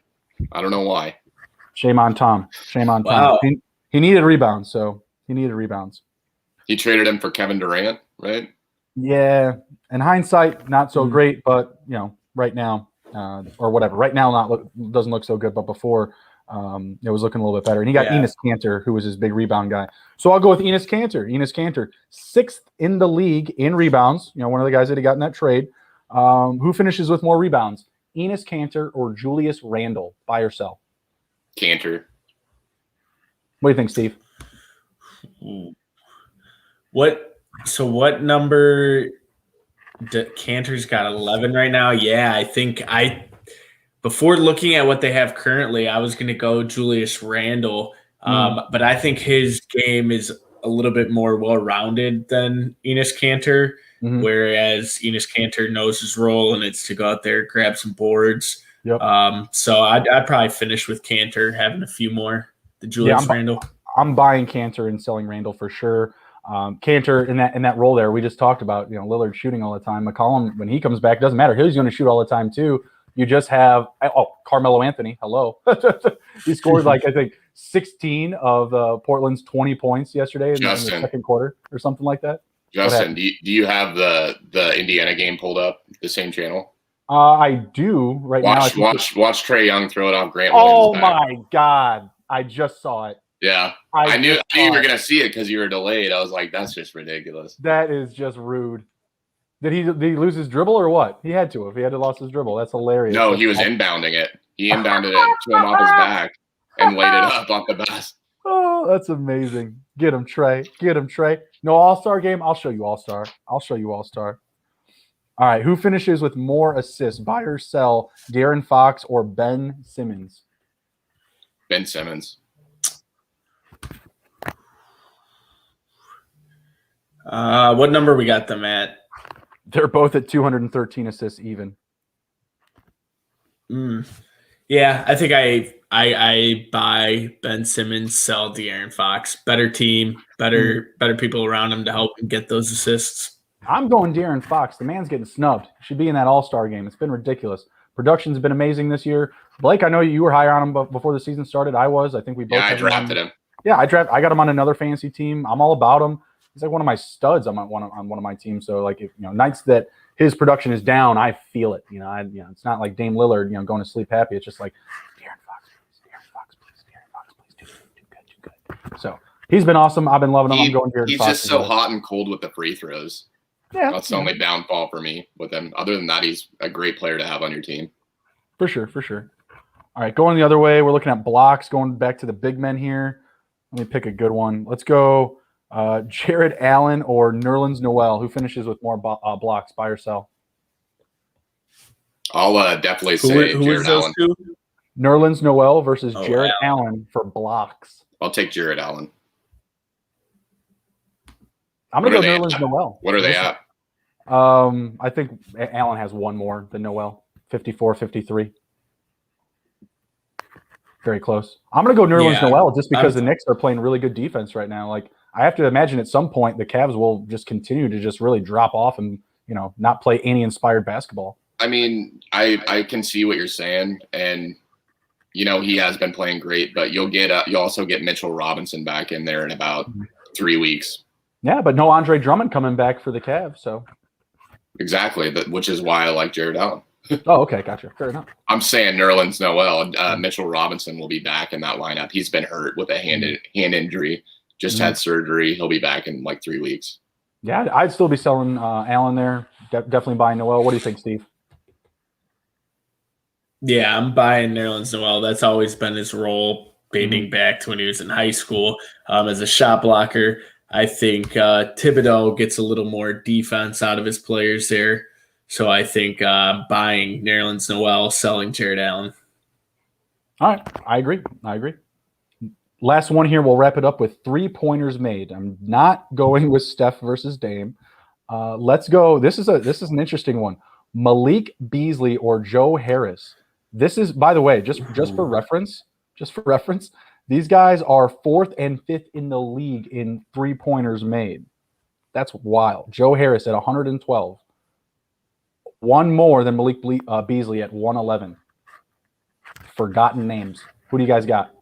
I don't know why. Shame on Tom. Wow. He needed rebounds, so he needed rebounds. He traded him for Kevin Durant, right? Yeah. In hindsight, not so great, but right now, or whatever. Right now, doesn't look so good, but before, it was looking a little bit better. And he got Enes Kanter, who was his big rebound guy. So I'll go with Enes Kanter. 6th in the league in rebounds. One of the guys that he got in that trade. Who finishes with more rebounds? Enes Kanter or Julius Randle? Buy or sell? Kanter. What do you think, Steve? What number? Kanter's got 11 right now. Yeah, I think before looking at what they have currently, I was going to go Julius Randle, but I think his game is a little bit more well-rounded than Enes Kanter, whereas Enes Kanter knows his role, and it's to go out there, grab some boards. Yep. So I'd probably finish with Kanter, having a few more than Julius Randle. I'm buying Kanter and selling Randle for sure. Kanter in that role there, we just talked about, Lillard shooting all the time. McCollum, when he comes back, doesn't matter. He's going to shoot all the time too. You just have Carmelo Anthony. Hello, he scored I think 16 of Portland's 20 points yesterday in the second quarter or something like that. Justin, do you have the Indiana game pulled up? The same channel? I do right now. Watch Trey Young throw it off Grant. Oh my God! I just saw it. Yeah, I knew you were gonna see it because you were delayed. I was like, that's just ridiculous. That is just rude. Did he lose his dribble or what? He had to. If he had to lose his dribble, that's hilarious. No, he was inbounding it. He inbounded it to him off his back and laid it up off the bus. Oh, that's amazing. Get him, Trey. No All-Star game. I'll show you All-Star. All right. Who finishes with more assists? Buy or sell? Darren Fox or Ben Simmons? Ben Simmons. What number we got them at? They're both at 213 assists even. Yeah, I think I buy Ben Simmons, sell De'Aaron Fox. Better team, better people around him to help him get those assists. I'm going Darren Fox. The man's getting snubbed. Should be in that All-Star game. It's been ridiculous. Production's been amazing this year. Blake, I know you were higher on him before the season started. I was. I think we both. Yeah, I drafted him. Yeah, I got him on another fantasy team. I'm all about him. He's like one of my studs on one of my teams. So like if nights that his production is down, I feel it. It's not like Dame Lillard, going to sleep happy. It's just like Darren Fox, please, too good. So he's been awesome. I've been loving him. I'm going Darren Fox. He's just so hot and cold with the free throws. Yeah, that's the only downfall for me with him. Other than that, he's a great player to have on your team. For sure. All right, going the other way, we're looking at blocks. Going back to the big men here. Let me pick a good one. Let's go. Jared Allen or Nerlens Noel, who finishes with more blocks? Buy or sell? I'll definitely say Jared Allen. Nerlens Noel versus Jared Allen for blocks. I'll take Jared Allen. I'm going to go Nerlens Noel. What are they at? I think Allen has one more than Noel. 54, 53. Very close. I'm going to go Nerlens Noel just because the Knicks are playing really good defense right now. Like, I have to imagine at some point the Cavs will just continue to just really drop off and, not play any inspired basketball. I mean, I can see what you're saying. And, he has been playing great, but you'll also get Mitchell Robinson back in there in about 3 weeks. Yeah, but no Andre Drummond coming back for the Cavs. So exactly. Which is why I like Jared Allen. Oh, okay. Gotcha. Fair enough. I'm saying Nerlens Noel, Mitchell Robinson will be back in that lineup. He's been hurt with a hand injury. Just had surgery. He'll be back in like 3 weeks. Yeah, I'd still be selling Allen there. Definitely buying Noel. What do you think, Steve? Yeah, I'm buying Nerlens Noel. That's always been his role. dating back to when he was in high school. As a shot blocker, I think Thibodeau gets a little more defense out of his players there. So I think buying Nerlens Noel, selling Jared Allen. All right. I agree. Last one here. We'll wrap it up with 3-pointers made. I'm not going with Steph versus Dame. Let's go. This is an interesting one. Malik Beasley or Joe Harris. This is, by the way, just for reference, these guys are 4th and 5th in the league in 3-pointers made. That's wild. Joe Harris at 112. One more than Malik Beasley at 111. Forgotten names. Who do you guys got?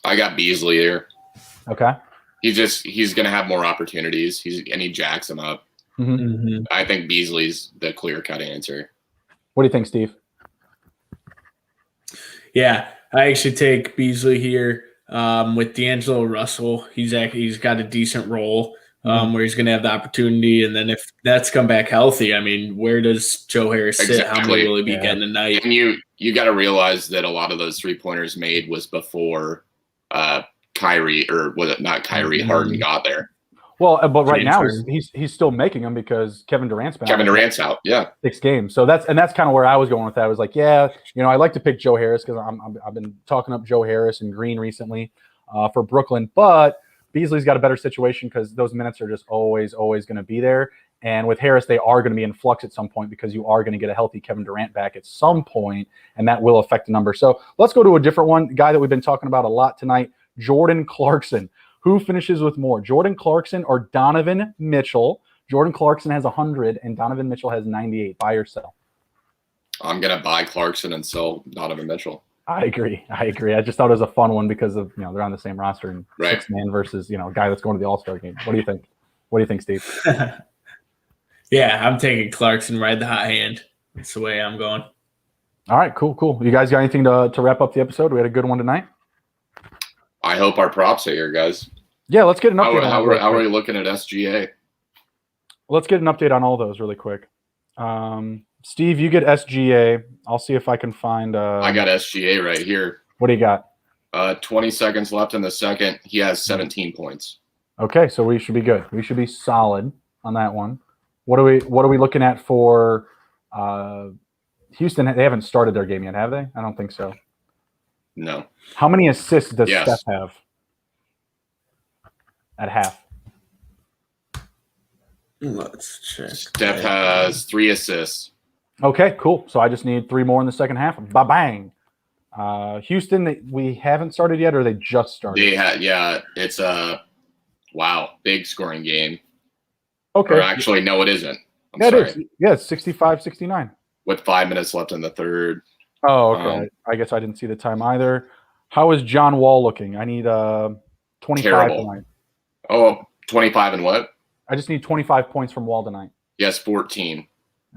I got Beasley here. Okay. He's going to have more opportunities. He jacks them up. Mm-hmm. I think Beasley's the clear-cut answer. What do you think, Steve? Yeah, I actually take Beasley here with D'Angelo Russell. He's got a decent role where he's going to have the opportunity. And then if that's come back healthy, I mean, where does Joe Harris sit? Exactly. How many will he be getting tonight? And you got to realize that a lot of those 3-pointers made was before Kyrie, or was it not Kyrie? Harden got there. Well, but right now he's still making them because Kevin Durant's out. Yeah, 6 games. So that's kind of where I was going with that. I was like, yeah, I like to pick Joe Harris because I've been talking up Joe Harris and Green recently for Brooklyn, but Beasley's got a better situation because those minutes are just always going to be there. And with Harris, they are going to be in flux at some point because you are going to get a healthy Kevin Durant back at some point, and that will affect the number. So let's go to a different one, guy that we've been talking about a lot tonight, Jordan Clarkson. Who finishes with more, Jordan Clarkson or Donovan Mitchell? Jordan Clarkson has 100 and Donovan Mitchell has 98. Buy or sell? I'm going to buy Clarkson and sell Donovan Mitchell. I agree. I just thought it was a fun one because of, they're on the same roster and 6-man versus, a guy that's going to the All-Star game. What do you think? What do you think, Steve? Yeah, I'm taking Clarkson, ride the hot hand. That's the way I'm going. All right, cool. You guys got anything to wrap up the episode? We had a good one tonight. I hope our props are here, guys. Yeah, let's get an update. How are we looking at SGA? Let's get an update on all those really quick. Steve, you get SGA. I'll see if I can find. I got SGA right here. What do you got? 20 seconds left in the second. He has 17 points. Okay, so we should be good. We should be solid on that one. What are we looking at for Houston? They haven't started their game yet, have they? I don't think so. No. How many assists does Steph have at half? Let's check. Steph has 3 assists. Okay, cool. So I just need 3 more in the second half. Ba-bang. Houston, we haven't started yet, or they just started? It's a big scoring game. Okay. Or actually, no, it isn't. It is. Yeah, it's 65-69. With 5 minutes left in the third. Oh, okay. I guess I didn't see the time either. How is John Wall looking? I need 25 terrible. tonight. Oh, 25 and what? I just need 25 points from Wall tonight. Yes, 14.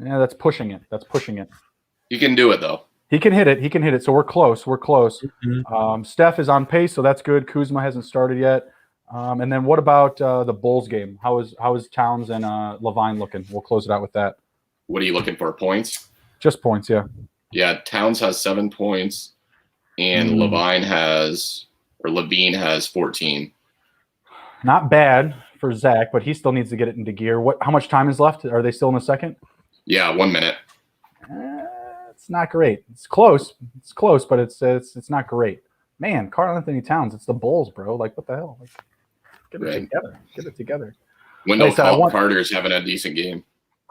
Yeah, that's pushing it. He can do it, though. He can hit it. So we're close. Mm-hmm. Steph is on pace, so that's good. Kuzma hasn't started yet. And then what about the Bulls game? How is Towns and Levine looking? We'll close it out with that. What are you looking for? Points? Just points, yeah. Yeah, Towns has 7 points, and Levine has 14. Not bad for Zach, but he still needs to get it into gear. How much time is left? Are they still in the second? Yeah, 1 minute. It's not great. It's close, but it's not great. Man, Karl Anthony Towns, it's the Bulls, bro. Like, what the hell? Like, get it together. Wendell Carter's having a decent game.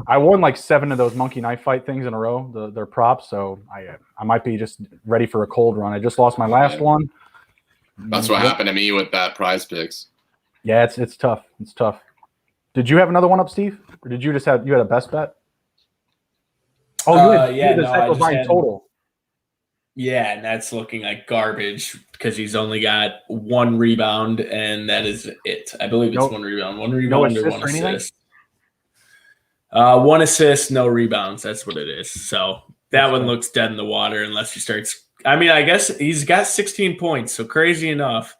I won like 7 of those monkey knife fight things in a row. They're props, so I might be just ready for a cold run. I just lost my last one. That's what happened to me with that Prize Picks. Yeah, it's tough. It's tough. Did you have another one up, Steve? Or did you just have a best bet? Oh, you had total. Yeah, and that's looking like garbage because he's only got 1 rebound, and that is it. I believe it's 1 rebound. 1 rebound or 1 assist. 1 assist, no rebounds. That's what it is. So that one looks dead in the water unless he starts. I mean, I guess he's got 16 points, so crazy enough.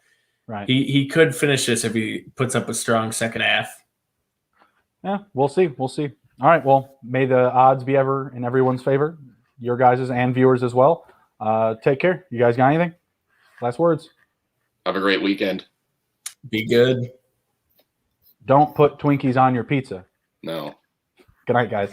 Right. He could finish this if he puts up a strong second half. Yeah, we'll see. All right, well, may the odds be ever in everyone's favor, your guys' and viewers as well. Take care. You guys got anything? Last words? Have a great weekend. Be good. Don't put Twinkies on your pizza. No. Good night, guys.